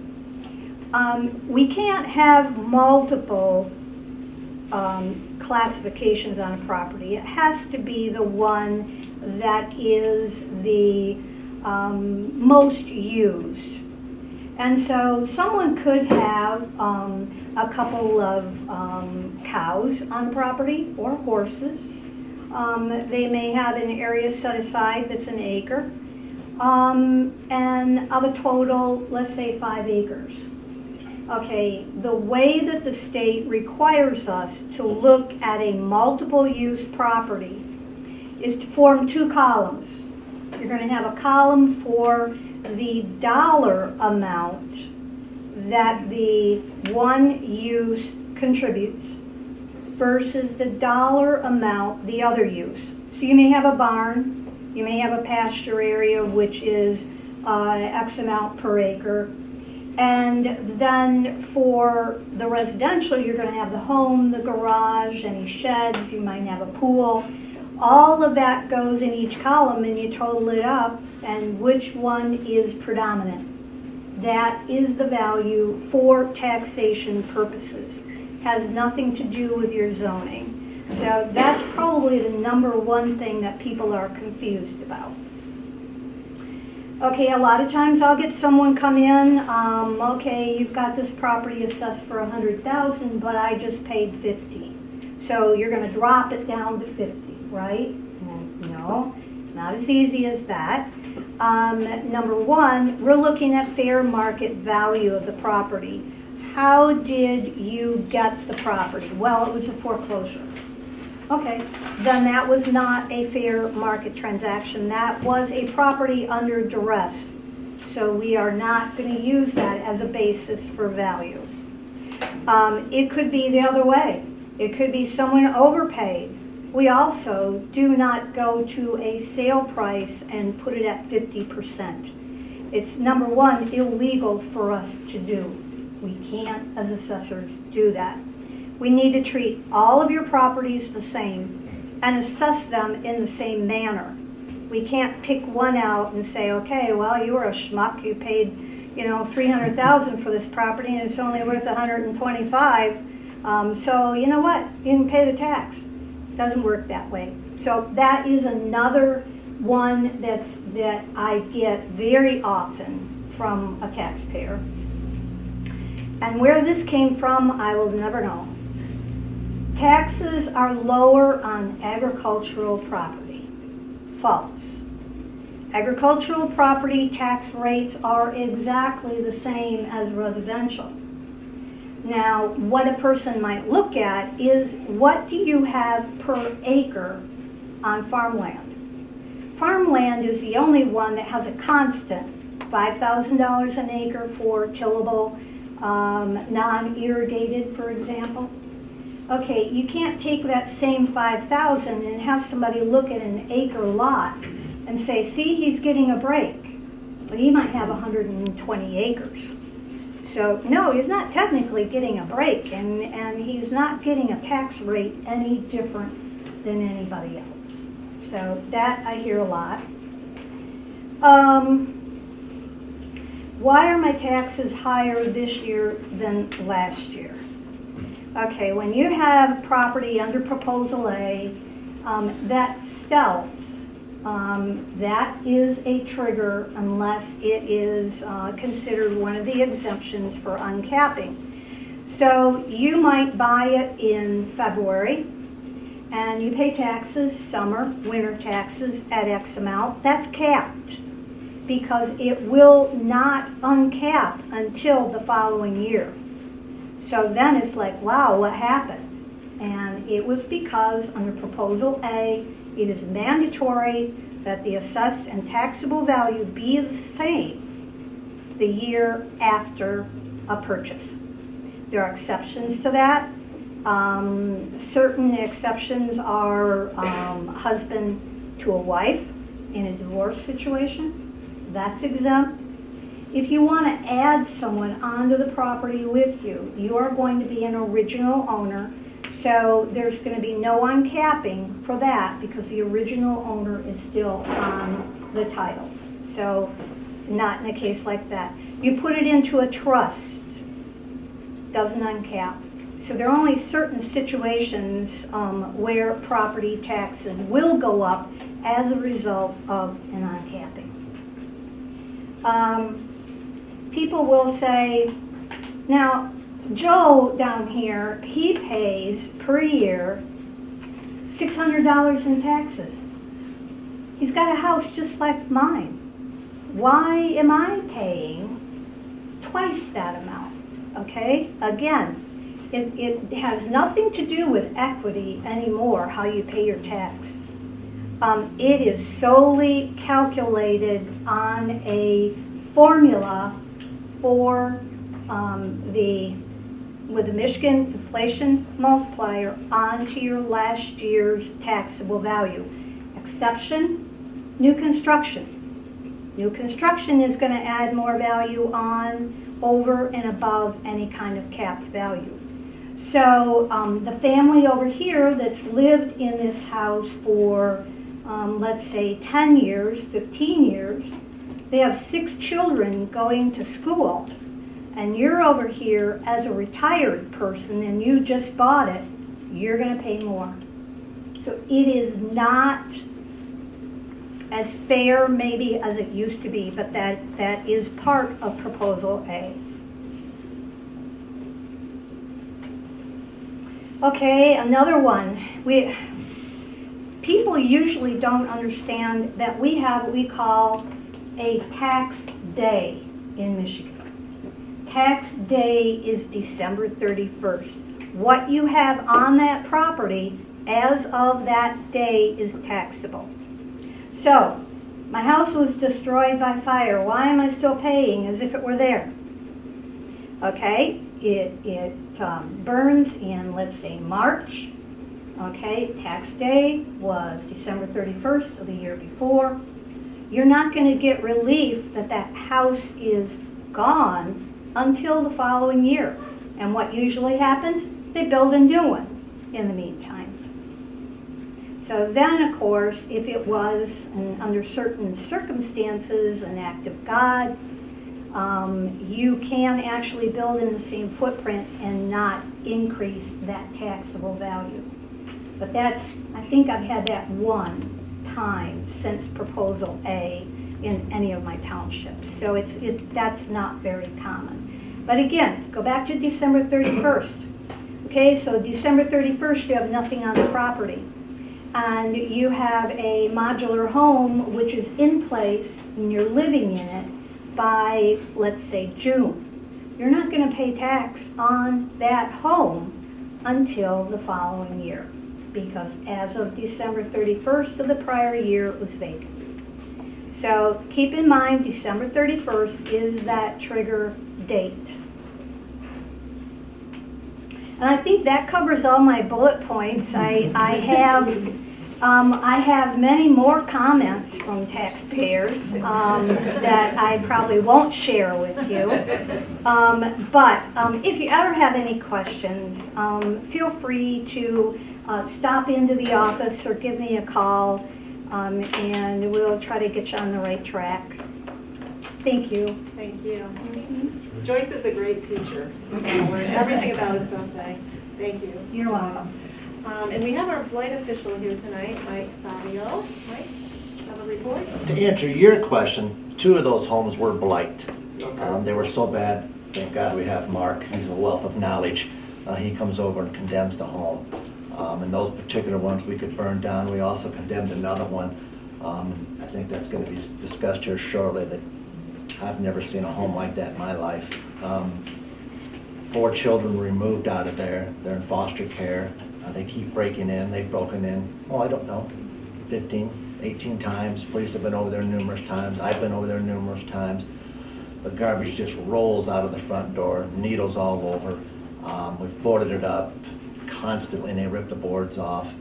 We can't have multiple classifications on a property. It has to be the one that is the most used. And so someone could have a couple of cows on the property or horses. They may have an area set aside that's an acre, and of a total, let's say 5 acres. Okay, the way that the state requires us to look at a multiple use property is to form 2 columns. You're going to have a column for the dollar amount that the one use contributes versus the dollar amount the other use. So you may have a barn, you may have a pasture area which is X amount per acre, and then for the residential you're going to have the home, the garage, any sheds, you might have a pool. All of that goes in each column and you total it up, and which one is predominant. That is the value for taxation purposes. Has nothing to do with your zoning. So that's probably the #1 thing that people are confused about. Okay, a lot of times I'll get someone come in, okay, you've got this property assessed for $100,000, but I just paid $50. So you're going to drop it down to $50, right? No, it's not as easy as that. #1, we're looking at fair market value of the property. How did you get the property? Well, it was a foreclosure. Okay, then that was not a fair market transaction. That was a property under duress. So we are not going to use that as a basis for value. It could be the other way. It could be someone overpaid. We also do not go to a sale price and put it at 50%. It's, number one, illegal for us to do. We can't, as assessors, do that. We need to treat all of your properties the same and assess them in the same manner. We can't pick one out and say, okay, well, you were a schmuck, you paid, $300,000 for this property and it's only worth $125. So you know what? You can pay the tax. Doesn't work that way. So that is another one that I get very often from a taxpayer. And where this came from, I will never know. Taxes are lower on agricultural property. False. Agricultural property tax rates are exactly the same as residential. Now, what a person might look at is, what do you have per acre on farmland? Farmland is the only one that has a constant $5,000 an acre for tillable, non-irrigated, for example. Okay, you can't take that same 5,000 and have somebody look at an acre lot and say, see, he's getting a break. But he might have 120 acres. So, no, he's not technically getting a break, and he's not getting a tax rate any different than anybody else. So that I hear a lot. Why are my taxes higher this year than last year? Okay, when you have property under Proposal A that sells, that is a trigger unless it is considered one of the exemptions for uncapping. So you might buy it in February and you pay taxes, summer, winter taxes at X amount. That's capped because it will not uncap until the following year. So then it's like, wow, what happened? And it was because under Proposal A, it is mandatory that the assessed and taxable value be the same the year after a purchase. There are exceptions to that. Certain exceptions are husband to a wife in a divorce situation. That's exempt. If you want to add someone onto the property with you, you are going to be an original owner. So there's going to be no uncapping for that because the original owner is still on the title. So not in a case like that. You put it into a trust, doesn't uncap. So there are only certain situations where property taxes will go up as a result of an uncapping. People will say, now, Joe down here, he pays per year $600 in taxes. He's got a house just like mine. Why am I paying twice that amount? Okay, again, it has nothing to do with equity anymore, how you pay your tax. It is solely calculated on a formula for with the Michigan inflation multiplier onto your last year's taxable value. Exception, new construction. New construction is going to add more value on, over, and above any kind of capped value. So the family over here that's lived in this house for, let's say, 10 years, 15 years, they have 6 children going to school, and you're over here as a retired person and you just bought it, you're going to pay more. So it is not as fair maybe as it used to be, but that is part of Proposal A. Okay, another one. People usually don't understand that we have what we call a tax day in Michigan. Tax day is December 31st. What you have on that property as of that day is taxable. So, my house was destroyed by fire. Why am I still paying as if it were there? Okay, it burns in, let's say, March. Okay, tax day was December 31st of the year before. You're not going to get relief that that house is gone until the following year. And what usually happens? They build a new one in the meantime. So then, of course, if it was, under certain circumstances, an act of God, you can actually build in the same footprint and not increase that taxable value. But that's, I think I've had that one time since Proposal A in any of my townships. So that's not very common. But again, go back to December 31st. Okay, so December 31st, you have nothing on the property. And you have a modular home which is in place and you're living in it by, let's say, June. You're not going to pay tax on that home until the following year, because as of December 31st of the prior year, it was vacant. So keep in mind, December 31st is that trigger date. And I think that covers all my bullet points. I have many more comments from taxpayers that I probably won't share with you. But if you ever have any questions, feel free to stop into the office or give me a call, and we'll try to get you on the right track. Thank you. Thank you. Joyce is a great teacher. Everything about us, so say. Thank you. You're welcome. And we have our blight official here tonight, Mike Savio. Mike, have a report? To answer your question, 2 of those homes were blight. They were so bad, thank God we have Mark, he's a wealth of knowledge. He comes over and condemns the home. And those particular ones we could burn down. We also condemned another one. I think that's going to be discussed here shortly. That I've never seen a home like that in my life. 4 children were removed out of there. They're in foster care. They keep breaking in. They've broken in, I don't know, 15, 18 times. Police have been over there numerous times. I've been over there numerous times. The garbage just rolls out of the front door, needles all over. We've boarded it up constantly, and they rip the boards off.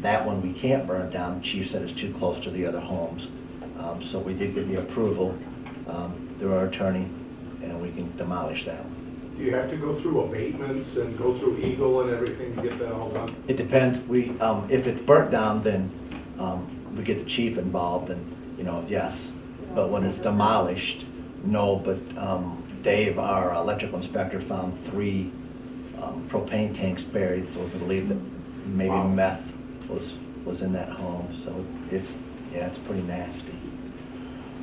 That one we can't burn down. The chief said it's too close to the other homes. So we did get the approval through our attorney, and we can demolish that one. Do you have to go through abatements and go through Eagle and everything to get that all done? It depends. We, if it's burnt down, then we get the chief involved, and yes. But when it's demolished, no. But Dave, our electrical inspector, found 3 propane tanks buried, so we believe that maybe meth was in that home. So it's pretty nasty.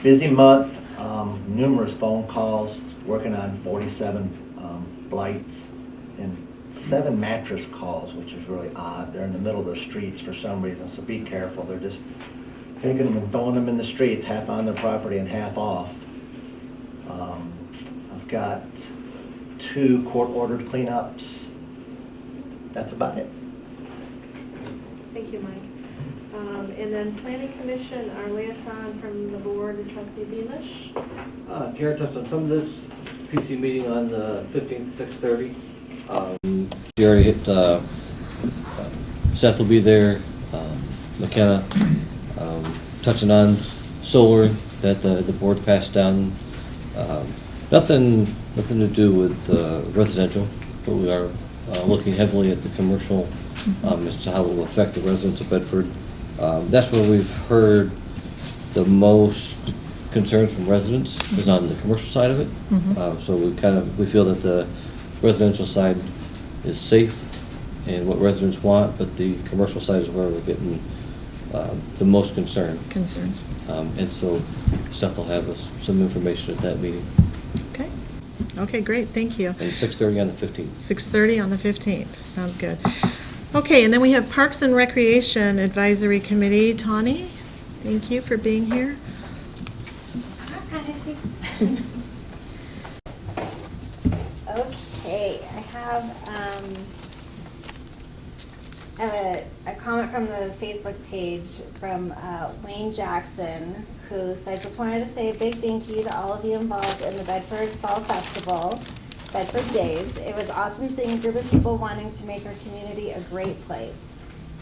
Busy month, numerous phone calls, working on 47 blights and 7 mattress calls, which is really odd. They're in the middle of the streets for some reason, so be careful. They're just taking them and throwing them in the streets, half on their property and half off. I've got 2 court-ordered cleanups. That's about it. Thank you, Mike. And then Planning Commission, our liaison from the board, Trustee Beamish. Karen touched on some of this PC meeting on the 15th, 6:30. She already hit, Seth will be there, McKenna, touching on solar that the board passed down. Nothing to do with residential, but we are looking heavily at the commercial as to how it will affect the residents of Bedford. That's where we've heard the most concerns from residents is on the commercial side of it. So we feel that the residential side is safe and what residents want, but the commercial side is where we're getting the most concerns. And so Seth will have us some information at that meeting. Okay, great, thank you. And 6:30 on the 15th. 6:30 on the 15th, sounds good. Okay, and then we have Parks and Recreation Advisory Committee. Tawny, thank you for being here. Okay, I have a comment from the Facebook page from Wayne Jackson, who said, just wanted to say a big thank you to all of you involved in the Bedford Fall Festival, Bedford Days. It was awesome seeing a group of people wanting to make our community a great place.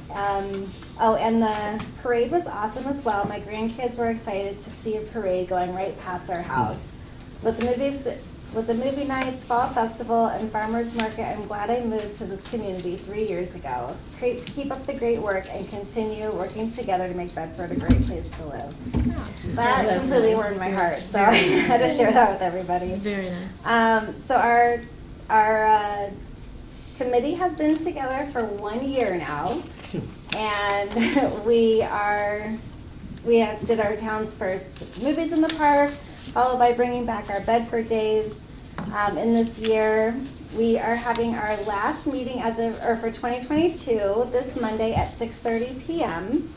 Oh, and the parade was awesome as well. My grandkids were excited to see a parade going right past our house. With the movie nights, fall festival, and farmers market, I'm glad I moved to this community 3 years ago. Keep up the great work and continue working together to make Bedford a great place to live. That completely warmed my heart, so I had to share that with everybody. Very nice. So our committee has been together for 1 year now, and we did our town's first movies in the park, followed by bringing back our Bedford Days. In this year, we are having our last meeting for 2022 this Monday at 6:30 p.m.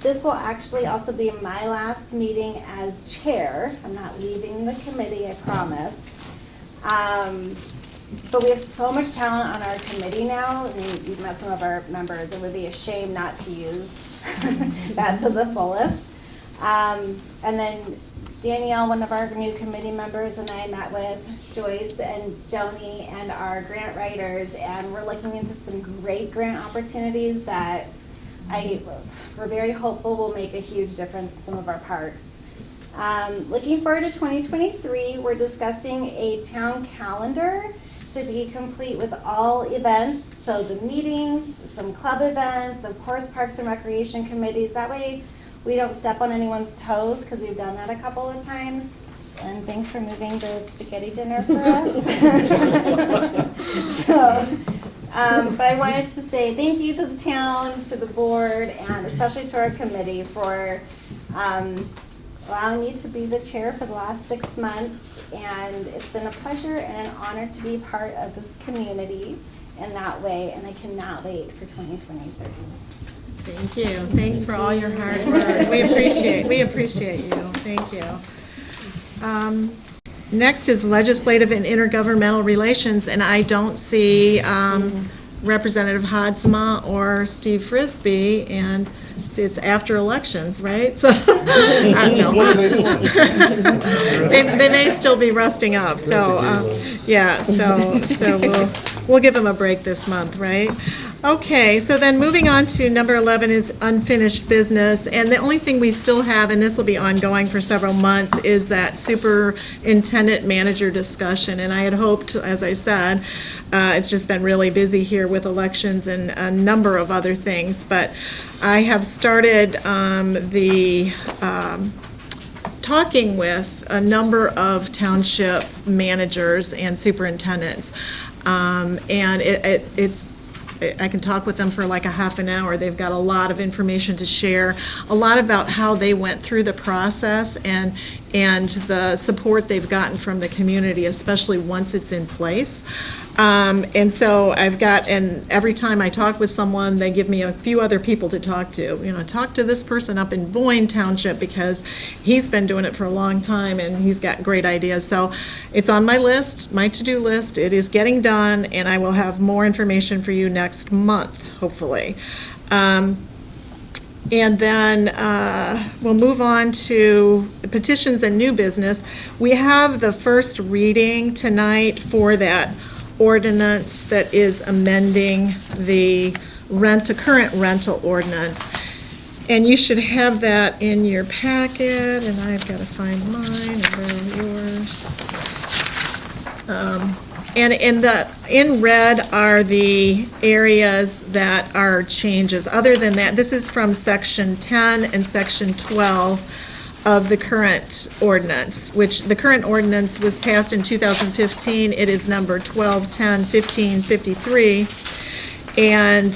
This will actually also be my last meeting as chair. I'm not leaving the committee, I promise. But we have so much talent on our committee now. I mean, you've met some of our members. It would be a shame not to use that to the fullest. And then Danielle, one of our new committee members, and I met with Joyce and Joni and our grant writers, and we're looking into some great grant opportunities that we're very hopeful will make a huge difference in some of our parks. Looking forward to 2023, we're discussing a town calendar to be complete with all events, so the meetings, some club events, of course Parks and Recreation committees. That way we don't step on anyone's toes, because we've done that a couple of times. And thanks for moving the spaghetti dinner for us. But I wanted to say thank you to the town, to the board, and especially to our committee for allowing me to be the chair for the last 6 months. And it's been a pleasure and an honor to be part of this community in that way, and I cannot wait for 2023. Thank you. Thanks for all your hard work. We appreciate you. Thank you. Next is legislative and intergovernmental relations, and I don't see Representative Hodsma or Steve Frisbee, and see, it's after elections, right? So I don't know. What are they doing? They may still be rusting up. So yeah. So we'll give them a break this month, right? Okay, so then moving on to number 11 is unfinished business, and the only thing we still have, and this will be ongoing for several months, is that superintendent manager discussion. And I had hoped, as I said, it's just been really busy here with elections and a number of other things, but I have started talking with a number of township managers and superintendents, and it's I can talk with them for like a half an hour. They've got a lot of information to share, a lot about how they went through the process and the support they've gotten from the community, especially once it's in place. And so and every time I talk with someone, they give me a few other people to talk to. You know, talk to this person up in Boyne Township because he's been doing it for a long time and he's got great ideas. So it's on my list, my to-do list. It is getting done, and I will have more information for you next month, hopefully. And then we'll move on to petitions and new business. We have the first reading tonight for that ordinance that is amending the current rental ordinance. And you should have that in your packet, and I've got to find mine, and where are yours? And in red are the areas that are changes. Other than that, this is from section 10 and section 12 of the current ordinance, which the current ordinance was passed in 2015. It is number 12101553. And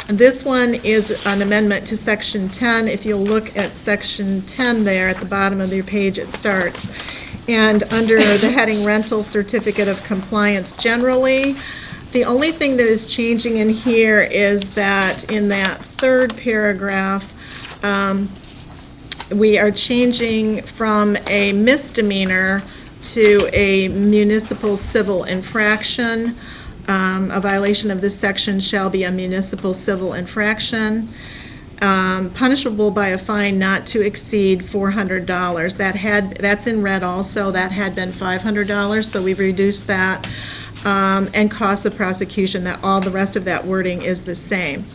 this one is an amendment to section 10. If you'll look at section 10 there at the bottom of your page, it starts. And under the heading rental certificate of compliance generally, the only thing that is changing in here is that in that third paragraph, we are changing from a misdemeanor to a municipal civil infraction. A violation of this section shall be a municipal civil infraction, punishable by a fine not to exceed $400. That's in red also, that had been $500, so we've reduced that. And costs of prosecution, that all the rest of that wording is the same.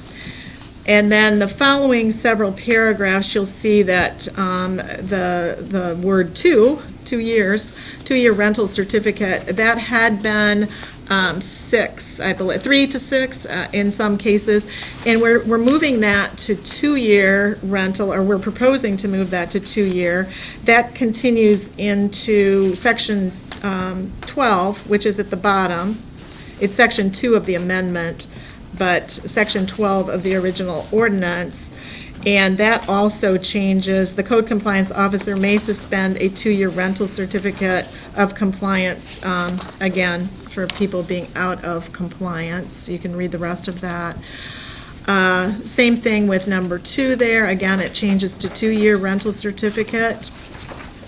And then the following several paragraphs, you'll see that the word two-year rental certificate, that had been 6, I believe, 3 to 6 in some cases. And we're moving that to 2-year rental, or we're proposing to move that to 2-year. That continues into section 12, which is at the bottom. It's section 2 of the amendment, but section 12 of the original ordinance. And that also changes, the code compliance officer may suspend a 2-year rental certificate of compliance, again, for people being out of compliance. You can read the rest of that. Same thing with number 2 there. Again, it changes to 2-year rental certificate.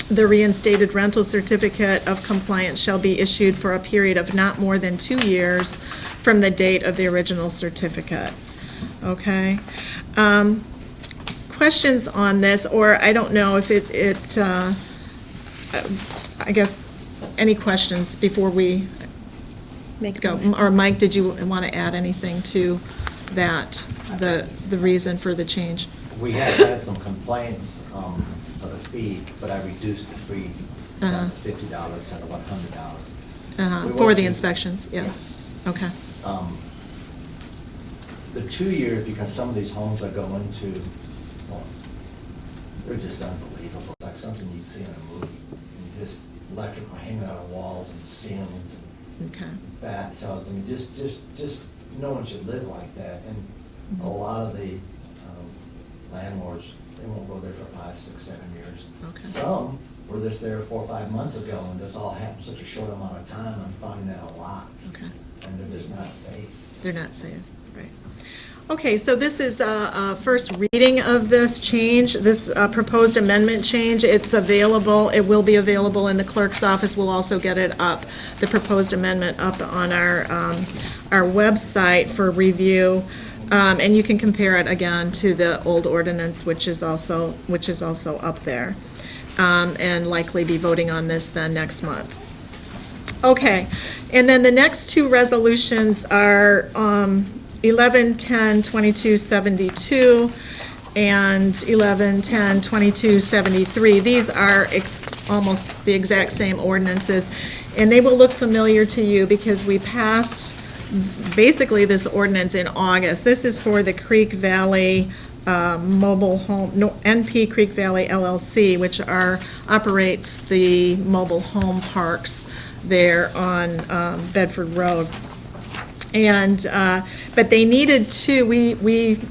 The reinstated rental certificate of compliance shall be issued for a period of not more than 2 years from the date of the original certificate. Okay? Questions on this, or I don't know if I guess, any questions before we go? Or Mike, did you want to add anything to that, the reason for the change? We have had some complaints of the fee, but I reduced the fee down to $50 instead of $100. For the inspections, yeah. Yes. Okay. The 2 years, because some of these homes I go into, well, they're just unbelievable. It's like something you'd see in a movie. And just electrical hanging out of walls and ceilings and bathtubs. I mean, just no one should live like that. And a lot of the landlords, they won't go there for 5, 6, 7 years. Okay. Some were just there 4 or 5 months ago, and this all happened such a short amount of time. I'm finding that a lot. Okay. And they're just not safe. They're not safe, right. Okay, so this is a first reading of this change, this proposed amendment change. It's available, it will be available in the clerk's office. We'll also get it up, the proposed amendment up on our website for review. And you can compare it again to the old ordinance, which is also up there. And likely be voting on this then next month. Okay, and then the next 2 resolutions are 11-10-2272 and 11-10-2273. These are almost the exact same ordinances, and they will look familiar to you because we passed basically this ordinance in August. This is for the Creek Valley Mobile Home, NP Creek Valley LLC, which operates the mobile home parks there on Bedford Road. And, but they needed 2, we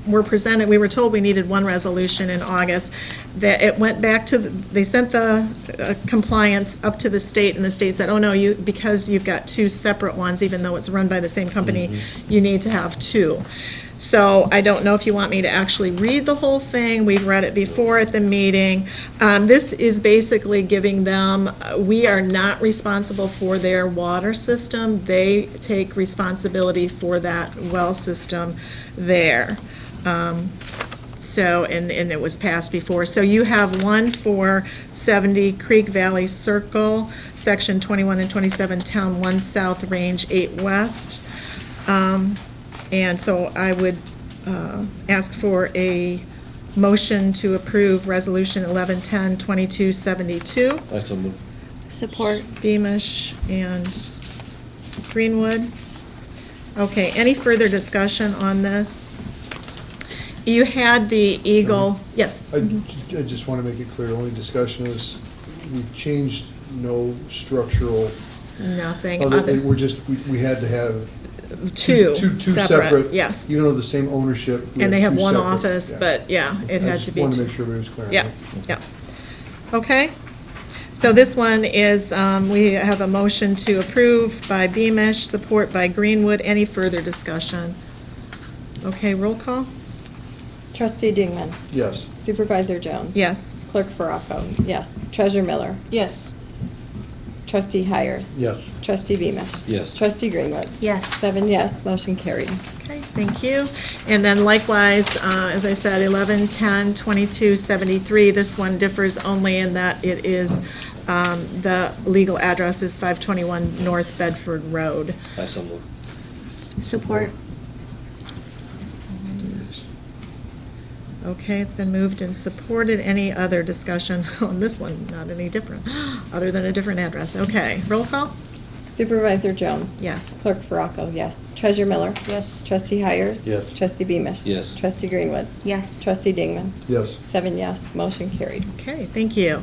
were told we needed 1 resolution in August, that it went back to, they sent the compliance up to the state, and the state said, oh no, because you've got 2 separate ones, even though it's run by the same company, you need to have 2. So I don't know if you want me to actually read the whole thing. We've read it before at the meeting. This is basically giving them, we are not responsible for their water system. They take responsibility for that well system there. So, and it was passed before. So you have one for 70 Creek Valley Circle, Section 21 and 27, Town 1 South, Range 8 West. And so I would ask for a motion to approve Resolution 11-10-2272. I so move. Support. Beamish and Greenwood. Okay, any further discussion on this? You had the Eagle, yes. I just want to make it clear, the only discussion is, we've changed no structural. Nothing. We had to have two separate. Yes. Even though the same ownership. And they have 2 one separate, office, yeah. but yeah, it had to be. I just wanted to make sure everybody was clear. Yeah, yeah. Okay. So this one is, we have a motion to approve by Beamish, support by Greenwood. Any further discussion? Okay, roll call? Trustee Dingman. Yes. Supervisor Jones. Yes. Clerk Baraco. Yes. Treasurer Miller. Yes. Trustee Hires. Yes. Trustee Beamish. Yes. Trustee Greenwood. Yes. 7 yes, motion carried. Okay, thank you. And then likewise, as I said, 11-10-22-73, this one differs only in that it is, the legal address is 521 North Bedford Road. I so move. Support. Okay, it's been moved and supported. Any other discussion on this one? Not any different, other than a different address. Okay, roll call? Supervisor Jones. Yes. Clerk Farraco, yes. Treasurer Miller. Yes. Trustee Hires. Yes. Trustee Beamish. Yes. Trustee Greenwood. Yes. Trustee Dingman. Yes. 7 yes, motion carried. Okay, thank you.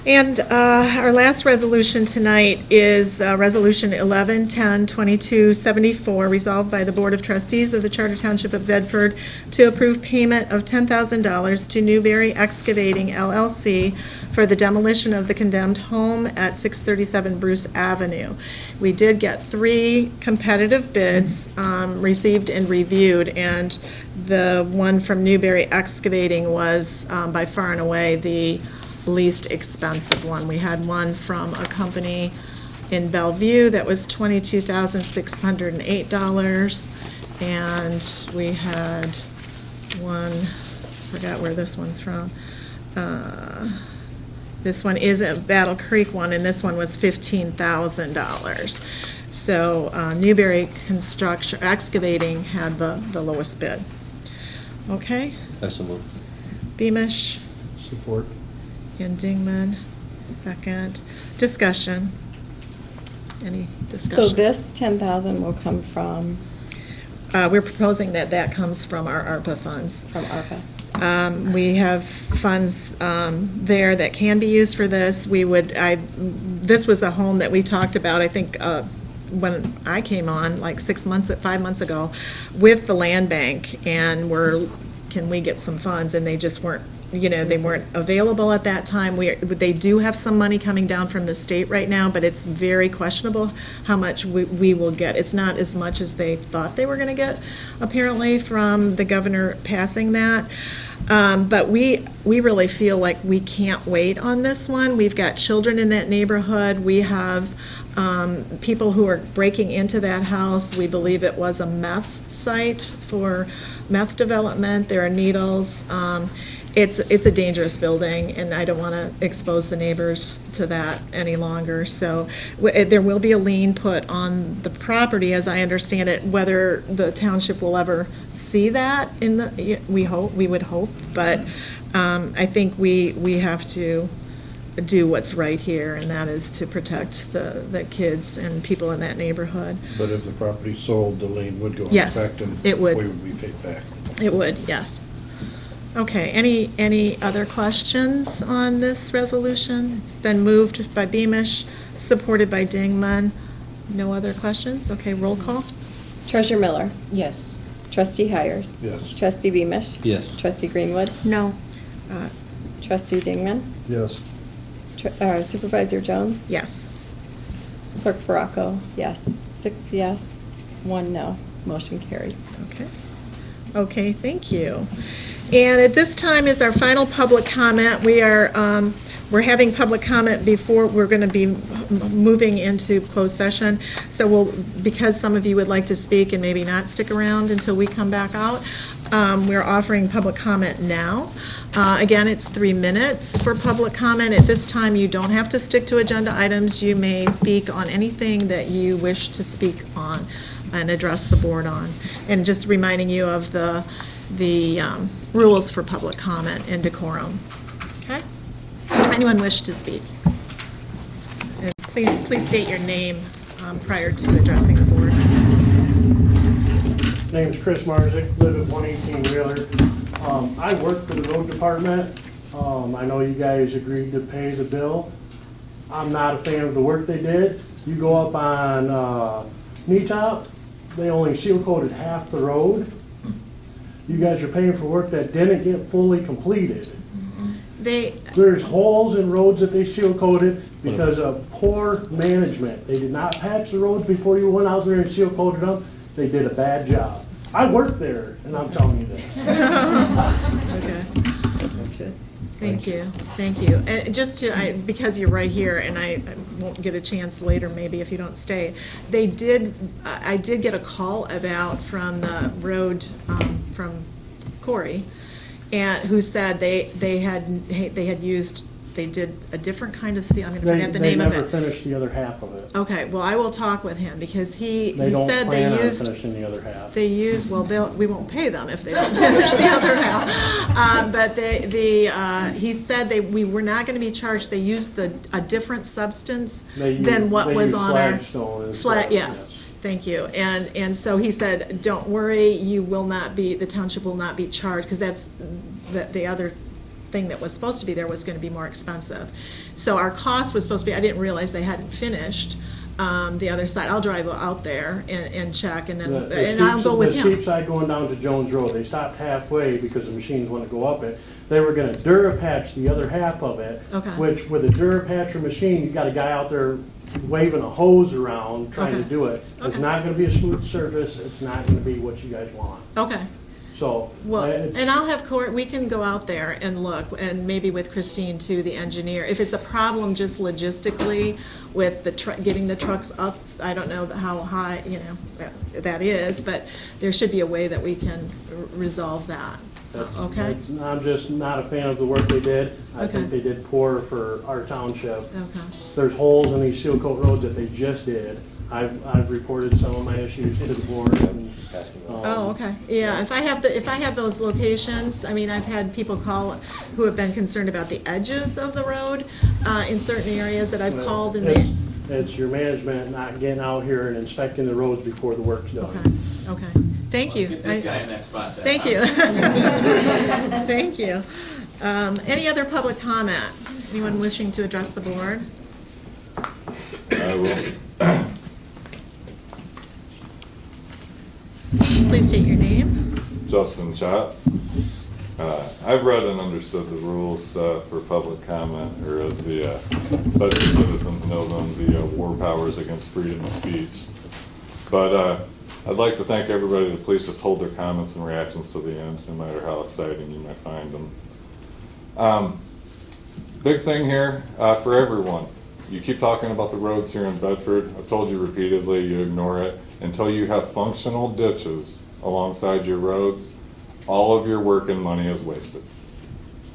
And our last resolution tonight is Resolution 11-10-22-74, resolved by the Board of Trustees of the Charter Township of Bedford to approve payment of $10,000 to Newberry Excavating LLC for the demolition of the condemned home at 637 Bruce Avenue. We did get 3 competitive bids received and reviewed, and the one from Newberry Excavating was by far and away the least expensive one. We had one from a company in Bellevue that was $22,608, and we had one, forgot where this one's from. This one is a Battle Creek one, and this one was $15,000. So Newberry Excavating had the lowest bid. Okay, I so move. Beamish Support. and Dingman, second. Discussion. Any So discussion? this 10,000 will come from, We're proposing that that comes from our ARPA funds. from ARPA. We have funds there that can be used for this. This was a home that we talked about, I think, when I came on, like 5 months ago, with the land bank, and can we get some funds? And they just weren't, they weren't available at that time. They do have some money coming down from the state right now, but it's very questionable how much we will get. It's not as much as they thought they were going to get, apparently, from the governor passing that. But we really feel like we can't wait on this one. We've got children in that neighborhood. We have people who are breaking into that house. We believe it was a meth site for meth development. There are needles. It's a dangerous building, and I don't want to expose the neighbors to that any longer. So there will be a lien put on the property, as I understand it. Whether the township will ever see that we would hope, but I think we have to do what's right here, and that is to protect the kids and people in that neighborhood. But if the property sold, the lien would go into Yes, effect and it would. we would be paid back. It would, yes. Okay, any other questions on this resolution? It's been moved by Beamish, supported by Dingman. No other questions? Okay, roll call? Treasurer Miller. Yes. Trustee Hires. Yes. Trustee Beamish. Yes. Trustee Greenwood. No. Trustee Dingman. Yes. Supervisor Jones. Yes. Clerk Farraco, yes. 6 yes, 1 no. Motion carried. Okay. Okay, thank you. And at this time is our final public comment. We're having public comment before we're going to be moving into closed session. So because some of you would like to speak and maybe not stick around until we come back out, we're offering public comment now. Again, it's 3 minutes for public comment. At this time, you don't have to stick to agenda items. You may speak on anything that you wish to speak on and address the board on. And just reminding you of the rules for public comment and decorum. Okay? Anyone wish to speak? And please state your name prior to addressing the board. Name's Chris Marzick, live at 118 Wheeler. I work for the road department. I know you guys agreed to pay the bill. I'm not a fan of the work they did. You go up on Kneetop, they only seal coated half the road. You guys are paying for work that didn't get fully completed. There's holes in roads that they seal coated because of poor management. They did not patch the roads before you went out there and seal coated them. They did a bad job. I work there, and I'm telling you this. Okay. That's good. Thank you, thank you. And just to, because you're right here, and I won't get a chance later, maybe if you don't stay, I did get a call from the road, from Corey, and who said they did a different kind of steel, I'm gonna forget the name of They never it. finished the other half of it. Okay, well, I will talk with him, because he They don't said plan they on used. finishing the other half. They use, well, we won't pay them if they don't finish the other half. But he said we were not gonna be charged, they used a different substance than what They was use on our. slagstone instead, Yes, thank you. And so he said, don't worry, the township will not be charged, because that's the other thing that was supposed to be there was gonna be more expensive. So our cost was supposed to be, I didn't realize they hadn't finished the other side. I'll drive out there and check, and then, and I'll go with The him. steep side going down to Jones Road, they stopped halfway because the machines wouldn't go up it. They were gonna Durapatch the other half of it, Okay. which with a Durapatcher machine, you got a guy out there waving a hose around trying to Okay. do it. It's Okay. not gonna be a smooth surface, it's not gonna be what you guys want. Okay. So, Well, it's- and I'll have we can go out there and look, and maybe with Christine too, the engineer. If it's a problem just logistically with getting the trucks up, I don't know how high, that is, but there should be a way that we can resolve that. Okay? I'm just not a fan of the work they did. I think Okay. they did poor for our township. Okay. There's holes in these seal coat roads that they just did. I've reported some of my issues to the board. And, Oh, okay. Yeah, if I have those locations, I mean, I've had people call who have been concerned about the edges of the road in certain areas that I've called, and they. It's your management not getting out here and inspecting the roads before the work's done. Okay, thank you. Let's get this guy in that spot then. Thank you. Thank you. Any other public comment? Anyone wishing to address the board? I will. Please state your name. Justin Schatz. I've read and understood the rules for public comment, or as the Bedford citizens know them, the war powers against freedom of speech. But I'd like to thank everybody to please just hold their comments and reactions to the end, no matter how exciting you might find them. Big thing here for everyone. You keep talking about the roads here in Bedford. I've told you repeatedly, you ignore it. Until you have functional ditches alongside your roads, all of your work and money is wasted.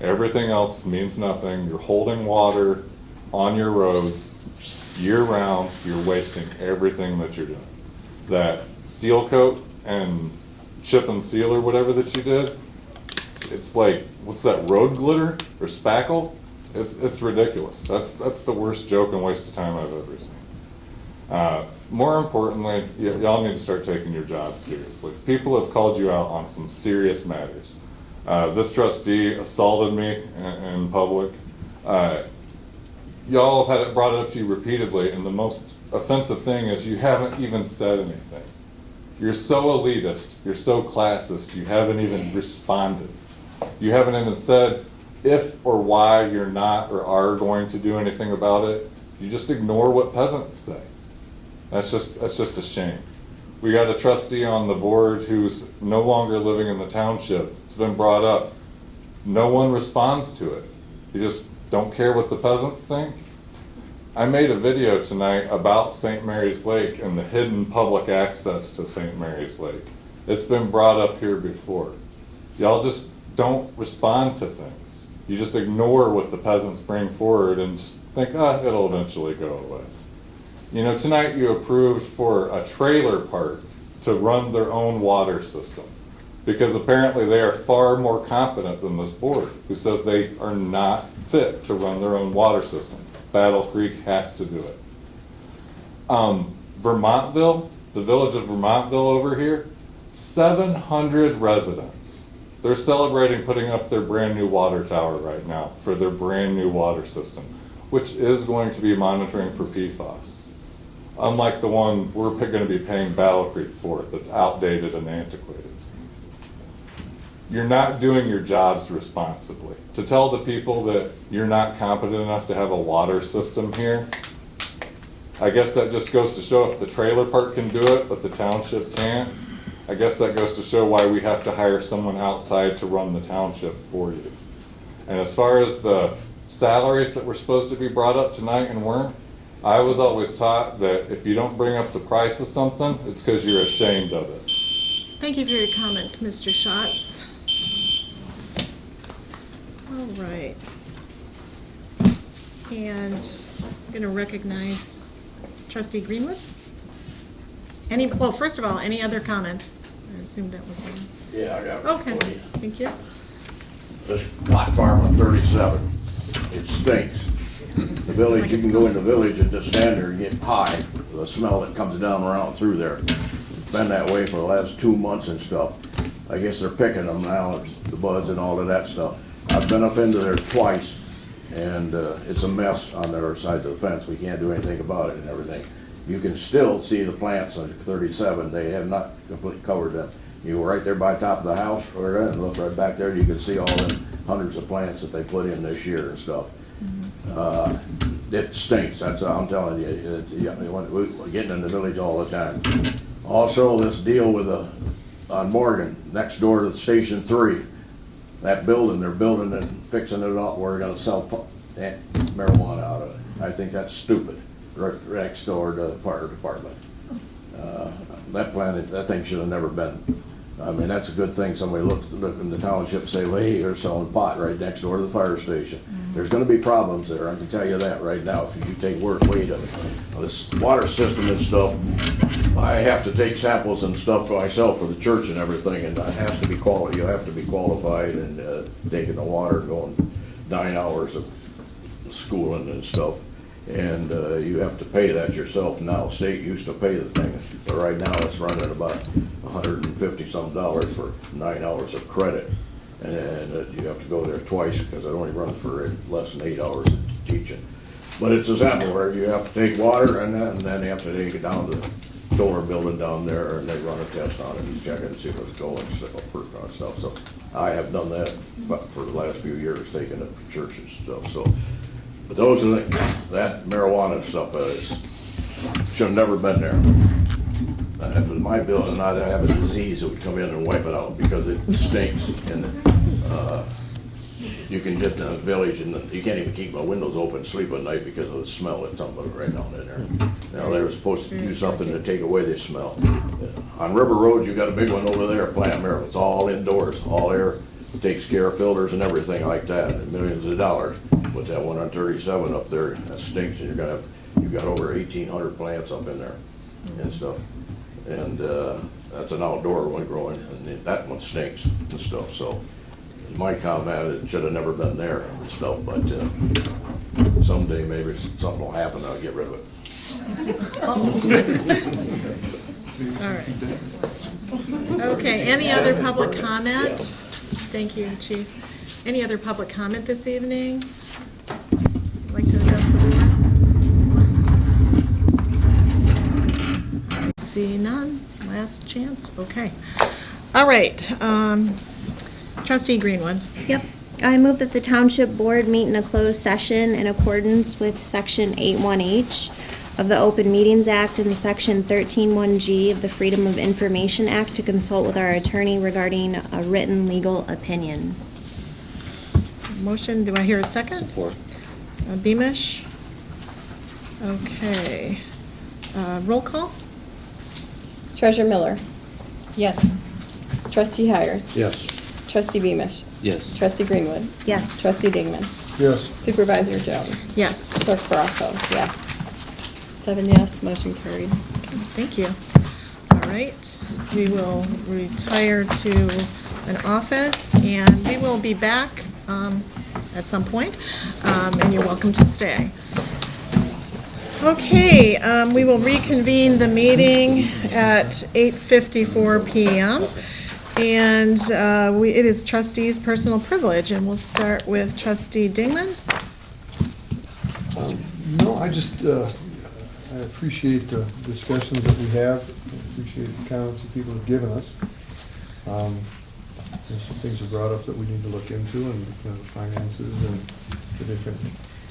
Everything else means nothing. You're holding water on your roads year-round. You're wasting everything that you're doing. That seal coat and chip and seal or whatever that you did, it's like, what's that, road glitter or spackle? It's ridiculous. That's the worst joke and waste of time I've ever seen. More importantly, y'all need to start taking your job seriously. People have called you out on some serious matters. This trustee assaulted me in public. Y'all have had it brought up to you repeatedly, and the most offensive thing is you haven't even said anything. You're so elitist, you're so classist, you haven't even responded. You haven't even said if or why you're not or are going to do anything about it. You just ignore what peasants say. That's just a shame. We got a trustee on the board who's no longer living in the township. It's been brought up. No one responds to it. You just don't care what the peasants think. I made a video tonight about St. Mary's Lake and the hidden public access to St. Mary's Lake. It's been brought up here before. Y'all just don't respond to things. You just ignore what the peasants bring forward and just think, it'll eventually go away. You know, tonight you approved for a trailer park to run their own water system because apparently they are far more competent than this board who says they are not fit to run their own water system. Battle Creek has to do it. Vermontville, the village of Vermontville over here, 700 residents. They're celebrating putting up their brand new water tower right now for their brand new water system, which is going to be monitoring for PFAS. Unlike the one we're going to be paying Battle Creek for, that's outdated and antiquated. You're not doing your jobs responsibly. To tell the people that you're not competent enough to have a water system here, I guess that just goes to show if the trailer park can do it, but the township can't. I guess that goes to show why we have to hire someone outside to run the township for you. And as far as the salaries that were supposed to be brought up tonight and weren't, I was always taught that if you don't bring up the price of something, it's because you're ashamed of it. Thank you for your comments, Mr. Schatz. All right. And I'm going to recognize Trustee Greenwood. Well, first of all, any other comments? I assume that was the... Yeah, I got it. Okay, thank you. This pot farm on 37, it stinks. The village, you can go in the village and just stand there and get high, the smell that comes down around through there. It's been that way for the last 2 months and stuff. I guess they're picking them now, the buds and all of that stuff. I've been up into there twice, and it's a mess on their side of the fence. We can't do anything about it and everything. You can still see the plants on 37. They have not completely covered them. You go right there by the top of the house, or and look right back there, you can see all them hundreds of plants that they put in this year and stuff. It stinks, that's, I'm telling you, we're getting in the village all the time. Also, this deal with on Morgan, next door to Station 3, that building, they're building and fixing it up, we're gonna sell marijuana out of it. I think that's stupid, right next door to the fire department. That thing should have never been. I mean, that's a good thing, somebody look in the township and say, well, hey, they're selling pot right next door to the fire station. There's gonna be problems there, I can tell you that right now, if you take weight of it. Now, this water system and stuff, I have to take samples and stuff for myself for the church and everything, and it has to be you have to be qualified and taking the water, going 9 hours of schooling and stuff. And you have to pay that yourself now. State used to pay the thing, but right now it's running about $150-some for 9 hours of credit. And you have to go there twice because it only runs for less than 8 hours of teaching. But it's a sample where you have to take water and then you have to take it down to the solar building down there, and they run a test on it and check it and see what's going and stuff. So I have done that for the last few years, taking it for churches and stuff. So. But those are that marijuana stuff should have never been there. If it was my building, I'd have a disease that would come in and wipe it out because it stinks. And you can get to the village and you can't even keep my windows open, sleep at night because of the smell that's something right down in there. Now they were supposed to do something to take away the smell. On River Road, you got a big one over there, Plant Marijuana. It's all indoors, all air. Takes care of filters and everything like that, and millions of dollars. But that one on 37 up there, that stinks, and you've got over 1,800 plants up in there and stuff. And that's an outdoor one growing, and that one stinks and stuff. So my comment, it should have never been there and stuff, but someday maybe something will happen, I'll get rid of it. All right. Okay, any other public comment? Thank you, Chief. Any other public comment this evening? Like to address the board? See none. Last chance. Okay. All right. Trustee Greenwood. Yep. I move that the Township Board meet in a closed session in accordance with Section 81H of the Open Meetings Act and Section 13(1)G of the Freedom of Information Act to consult with our attorney regarding a written legal opinion. Motion, do I hear a second? Support. Beamish? Okay. Roll call? Treasurer Miller. Yes. Trustee Hires. Yes. Trustee Beamish. Yes. Trustee Greenwood. Yes. Trustee Dingman. Yes. Supervisor Jones. Yes. Clerk Baraco. Yes. 7 yes, motion carried. Thank you. All right, we will retire to an office, and we will be back at some point, and you're welcome to stay. Okay, we will reconvene the meeting at 8:54 p.m. And it is trustees' personal privilege, and we'll start with Trustee Dingman. No, I just, I appreciate the discussions that we have. I appreciate the comments that people have given us. There's some things are brought up that we need to look into, and the finances and the different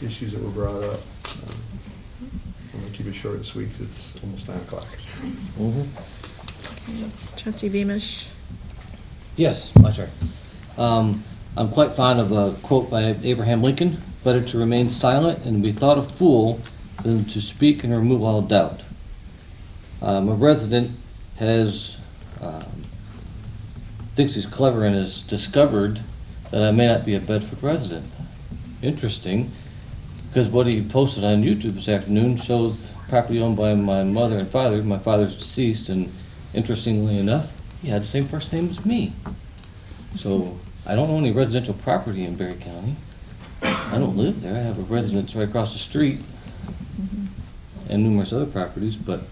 issues that were brought up. I'm going to keep it short and sweet. It's almost 9 o'clock. Trustee Beamish. Yes, my turn. I'm quite fond of a quote by Abraham Lincoln, "Better to remain silent and be thought a fool than to speak and remove all doubt." A resident thinks he's clever and has discovered that I may not be a Bedford resident. Interesting, because what he posted on YouTube this afternoon shows property owned by my mother and father. My father's deceased, and interestingly enough, he had the same first name as me. So I don't own any residential property in Berry County. I don't live there. I have a residence right across the street and numerous other properties, but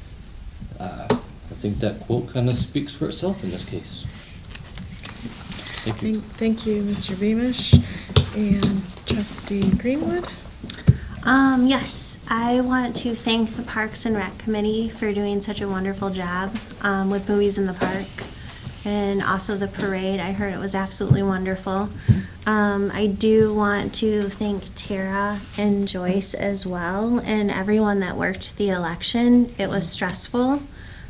I think that quote kind of speaks for itself in this case. Thank you. Thank you, Mr. Beamish. And Trustee Greenwood? Yes, I want to thank the Parks and Rec Committee for doing such a wonderful job with Movies in the Park and also the parade. I heard it was absolutely wonderful. I do want to thank Tara and Joyce as well and everyone that worked the election. It was stressful.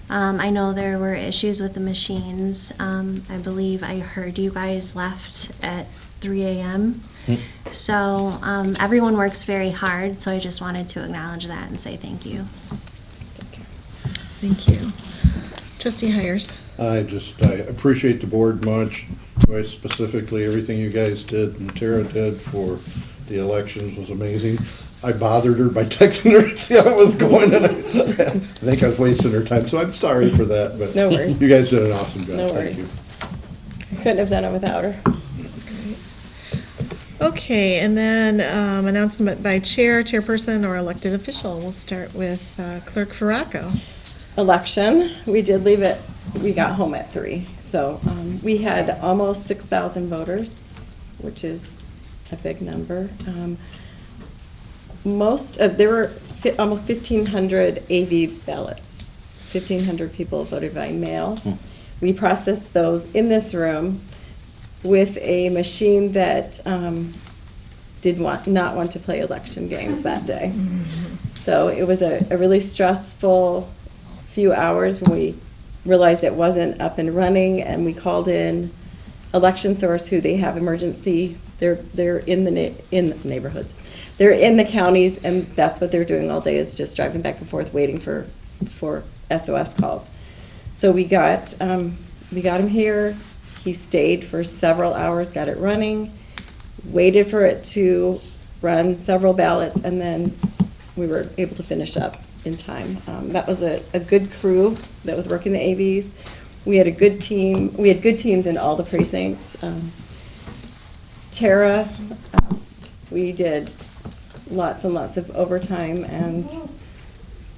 I know there were issues with the machines. I believe I heard you guys left at 3 a.m. So everyone works very hard, so I just wanted to acknowledge that and say thank you. Thank you. Trustee Hires? I appreciate the board much, Joyce specifically, everything you guys did and Tara did for the elections was amazing. I bothered her by texting her to see how it was going, and I think I was wasting her time, so I'm sorry for that, but No worries. you guys did an awesome job. No Thank worries. you. Couldn't have done it without her. Okay, and then announcement by chairperson, or elected official. We'll start with Clerk Farraco. Election, we did leave it, we got home at 3. So we had almost 6,000 voters, which is a big number. There were almost 1,500 AV ballots. 1,500 people voted by mail. We processed those in this room with a machine that did not want to play election games that day. So it was a really stressful few hours when we realized it wasn't up and running, and we called in Election Source, who they have emergency. They're in the neighborhoods. They're in the counties, and that's what they're doing all day, is just driving back and forth waiting for SOS calls. So we got him here. He stayed for several hours, got it running, waited for it to run several ballots, and then we were able to finish up in time. That was a good crew that was working the AVs. We had a good team. We had good teams in all the precincts. Tara, we did lots and lots of overtime and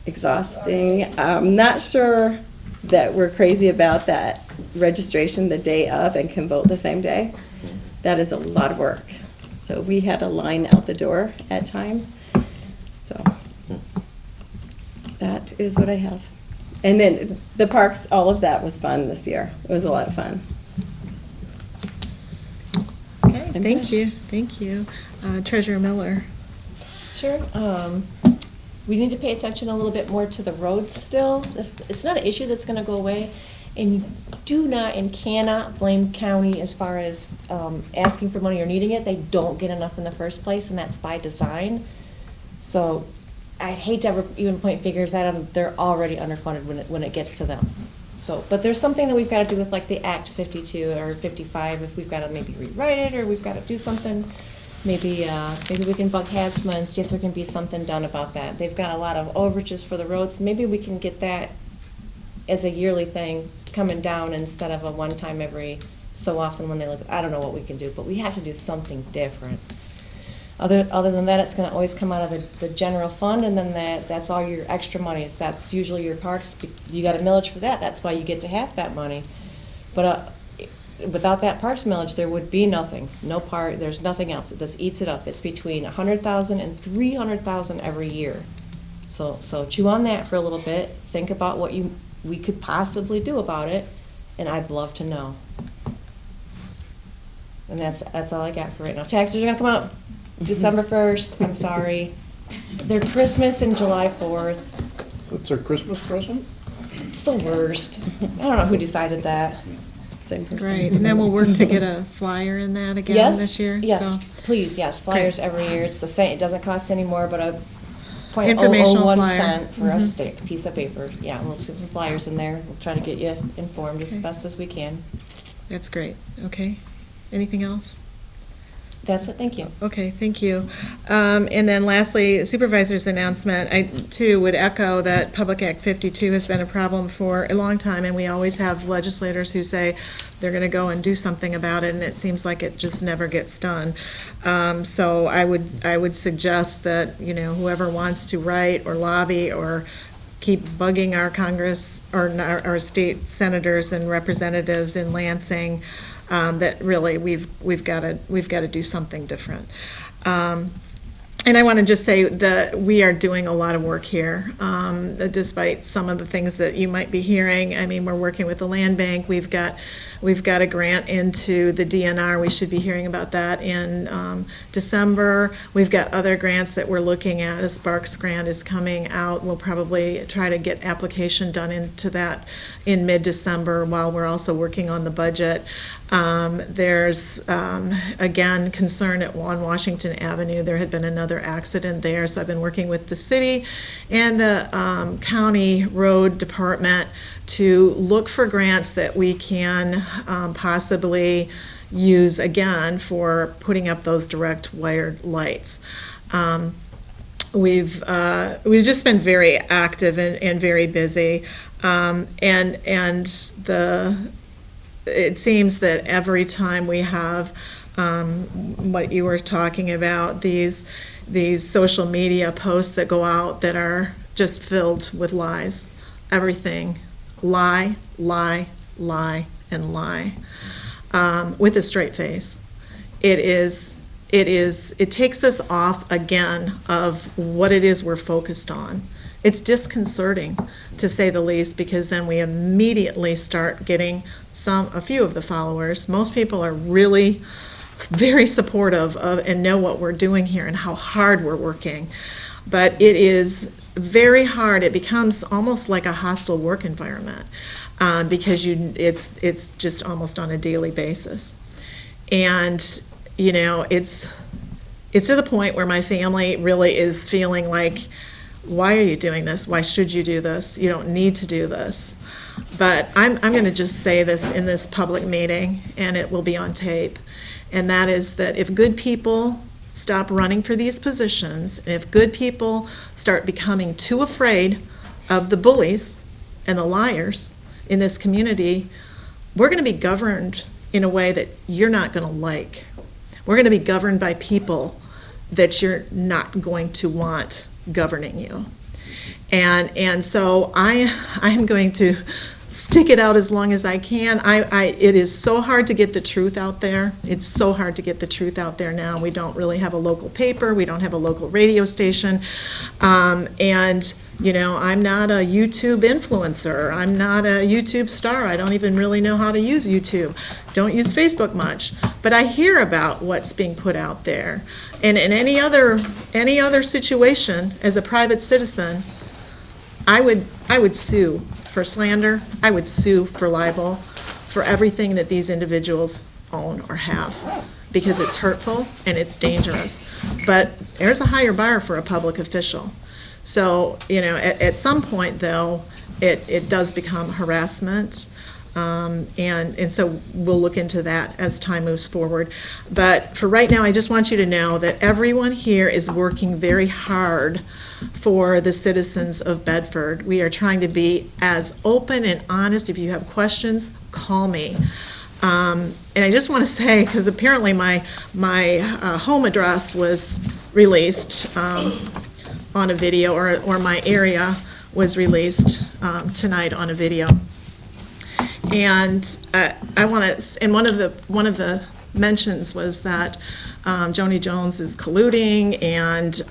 exhausting. I'm not sure that we're crazy about that registration the day of and can vote the same day. That is a lot of work. So we had a line out the door at times. So that is what I have. And then the parks, all of that was fun this year. It was a lot of fun. Okay, thank you. Treasurer Miller. Sure. We need to pay attention a little bit more to the roads still. It's not an issue that's gonna go away. And you do not and cannot blame county as far as asking for money or needing it. They don't get enough in the first place, and that's by design. So I'd hate to ever even point fingers at them. They're already underfunded when it gets to them. So, but there's something that we've got to do with like the Act 52 or 55, if we've got to maybe rewrite it, or we've got to do something. Maybe we can bug HADSMA and see if there can be something done about that. They've got a lot of overages for the roads. Maybe we can get that as a yearly thing coming down instead of a one-time every so often when they look. I don't know what we can do, but we have to do something different. Other than that, it's going to always come out of the general fund, and then that's all your extra monies. That's usually your parks. You got a millage for that. That's why you get to have that money. But without that parks millage, there would be nothing. There's nothing else. It just eats it up. It's between $100,000 and $300,000 every year. So chew on that for a little bit. Think about what we could possibly do about it, and I'd love to know. And that's all I got for right now. Taxes are going to come out December 1st. I'm sorry. They're Christmas and July 4th. So that's our Christmas present? It's the worst. I don't know who decided that. same person. Great, and then we'll work to get a flyer in that again Yes, this year? yes, so. please, yes, flyers every year. It's the same, it doesn't cost any more but a Informational .001 flyer. cent for a Mhm. piece of paper. Yeah, we'll see some flyers in there. We'll try to get you informed as Okay. best as we can. That's great, okay. Anything else? That's it, thank you. Okay, thank you. And then lastly, supervisor's announcement. I, too, would echo that Public Act 52 has been a problem for a long time, and we always have legislators who say they're going to go and do something about it, and it seems like it just never gets done. So I would suggest that, you know, whoever wants to write or lobby or keep bugging our Congress or our state senators and representatives in Lansing, that really we've got to do something different. And I want to just say that we are doing a lot of work here, despite some of the things that you might be hearing. I mean, we're working with the land bank. We've got a grant into the DNR. We should be hearing about that in December. We've got other grants that we're looking at. A Sparks grant is coming out. We'll probably try to get application done into that in mid-December while we're also working on the budget. There's, again, concern on Washington Avenue. There had been another accident there, so I've been working with the city and the county road department to look for grants that we can possibly use again for putting up those direct wired lights. We've just been very active and very busy, it seems that every time we have what you were talking about, these social media posts that go out that are just filled with lies. Everything, lie, lie, lie, and lie, with a straight face. It takes us off again of what it is we're focused on. It's disconcerting, to say the least, because then we immediately start getting a few of the followers. Most people are really very supportive of and know what we're doing here and how hard we're working. But it is very hard. It becomes almost like a hostile work environment because it's just almost on a daily basis. And, you know, it's to the point where my family really is feeling like, why are you doing this? Why should you do this? You don't need to do this. But I'm going to just say this in this public meeting, and it will be on tape, and that is that if good people stop running for these positions, and if good people start becoming too afraid of the bullies and the liars in this community, we're going to be governed in a way that you're not going to like. We're going to be governed by people that you're not going to want governing you. And so I am going to stick it out as long as I can. It is so hard to get the truth out there. It's so hard to get the truth out there now. We don't really have a local paper. We don't have a local radio station. And, you know, I'm not a YouTube influencer. I'm not a YouTube star. I don't even really know how to use YouTube. Don't use Facebook much. But I hear about what's being put out there. And in any other situation, as a private citizen, I would sue for slander. I would sue for libel, for everything that these individuals own or have, because it's hurtful and it's dangerous. But there's a higher bar for a public official. So, you know, at some point, though, it does become harassment. And so we'll look into that as time moves forward. But for right now, I just want you to know that everyone here is working very hard for the citizens of Bedford. We are trying to be as open and honest. If you have questions, call me. And I just want to say, because apparently my home address was released on a video, or my area was released tonight on a video. And I want to, and one of the mentions was that Joni Jones is colluding, and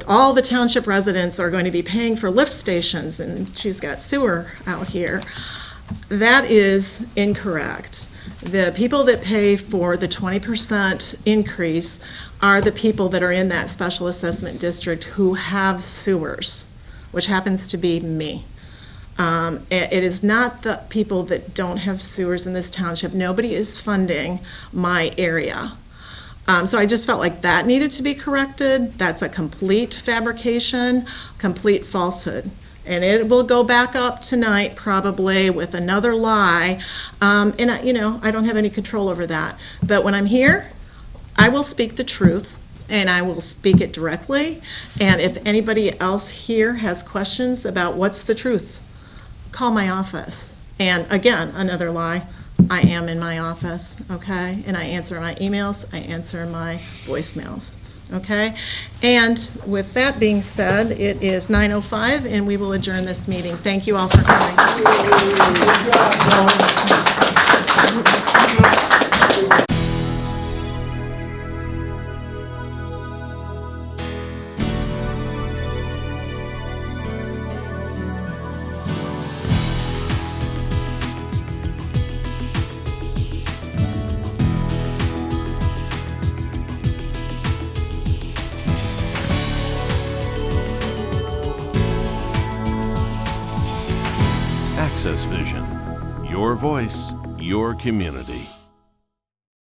all the township residents are going to be paying for lift stations, and she's got sewer out here. That is incorrect. The people that pay for the 20% increase are the people that are in that special assessment district who have sewers, which happens to be me. It is not the people that don't have sewers in this township. Nobody is funding my area. So I just felt like that needed to be corrected. That's a complete fabrication, complete falsehood. And it will go back up tonight probably with another lie. And I don't have any control over that. But when I'm here, I will speak the truth, and I will speak it directly. And if anybody else here has questions about what's the truth, call my office. And again, another lie, I am in my office, okay? And I answer my emails, I answer my voicemails, okay? And with that being said, it is 9:05, and we will adjourn this meeting. Thank you all for coming. Access Vision, your voice, your community.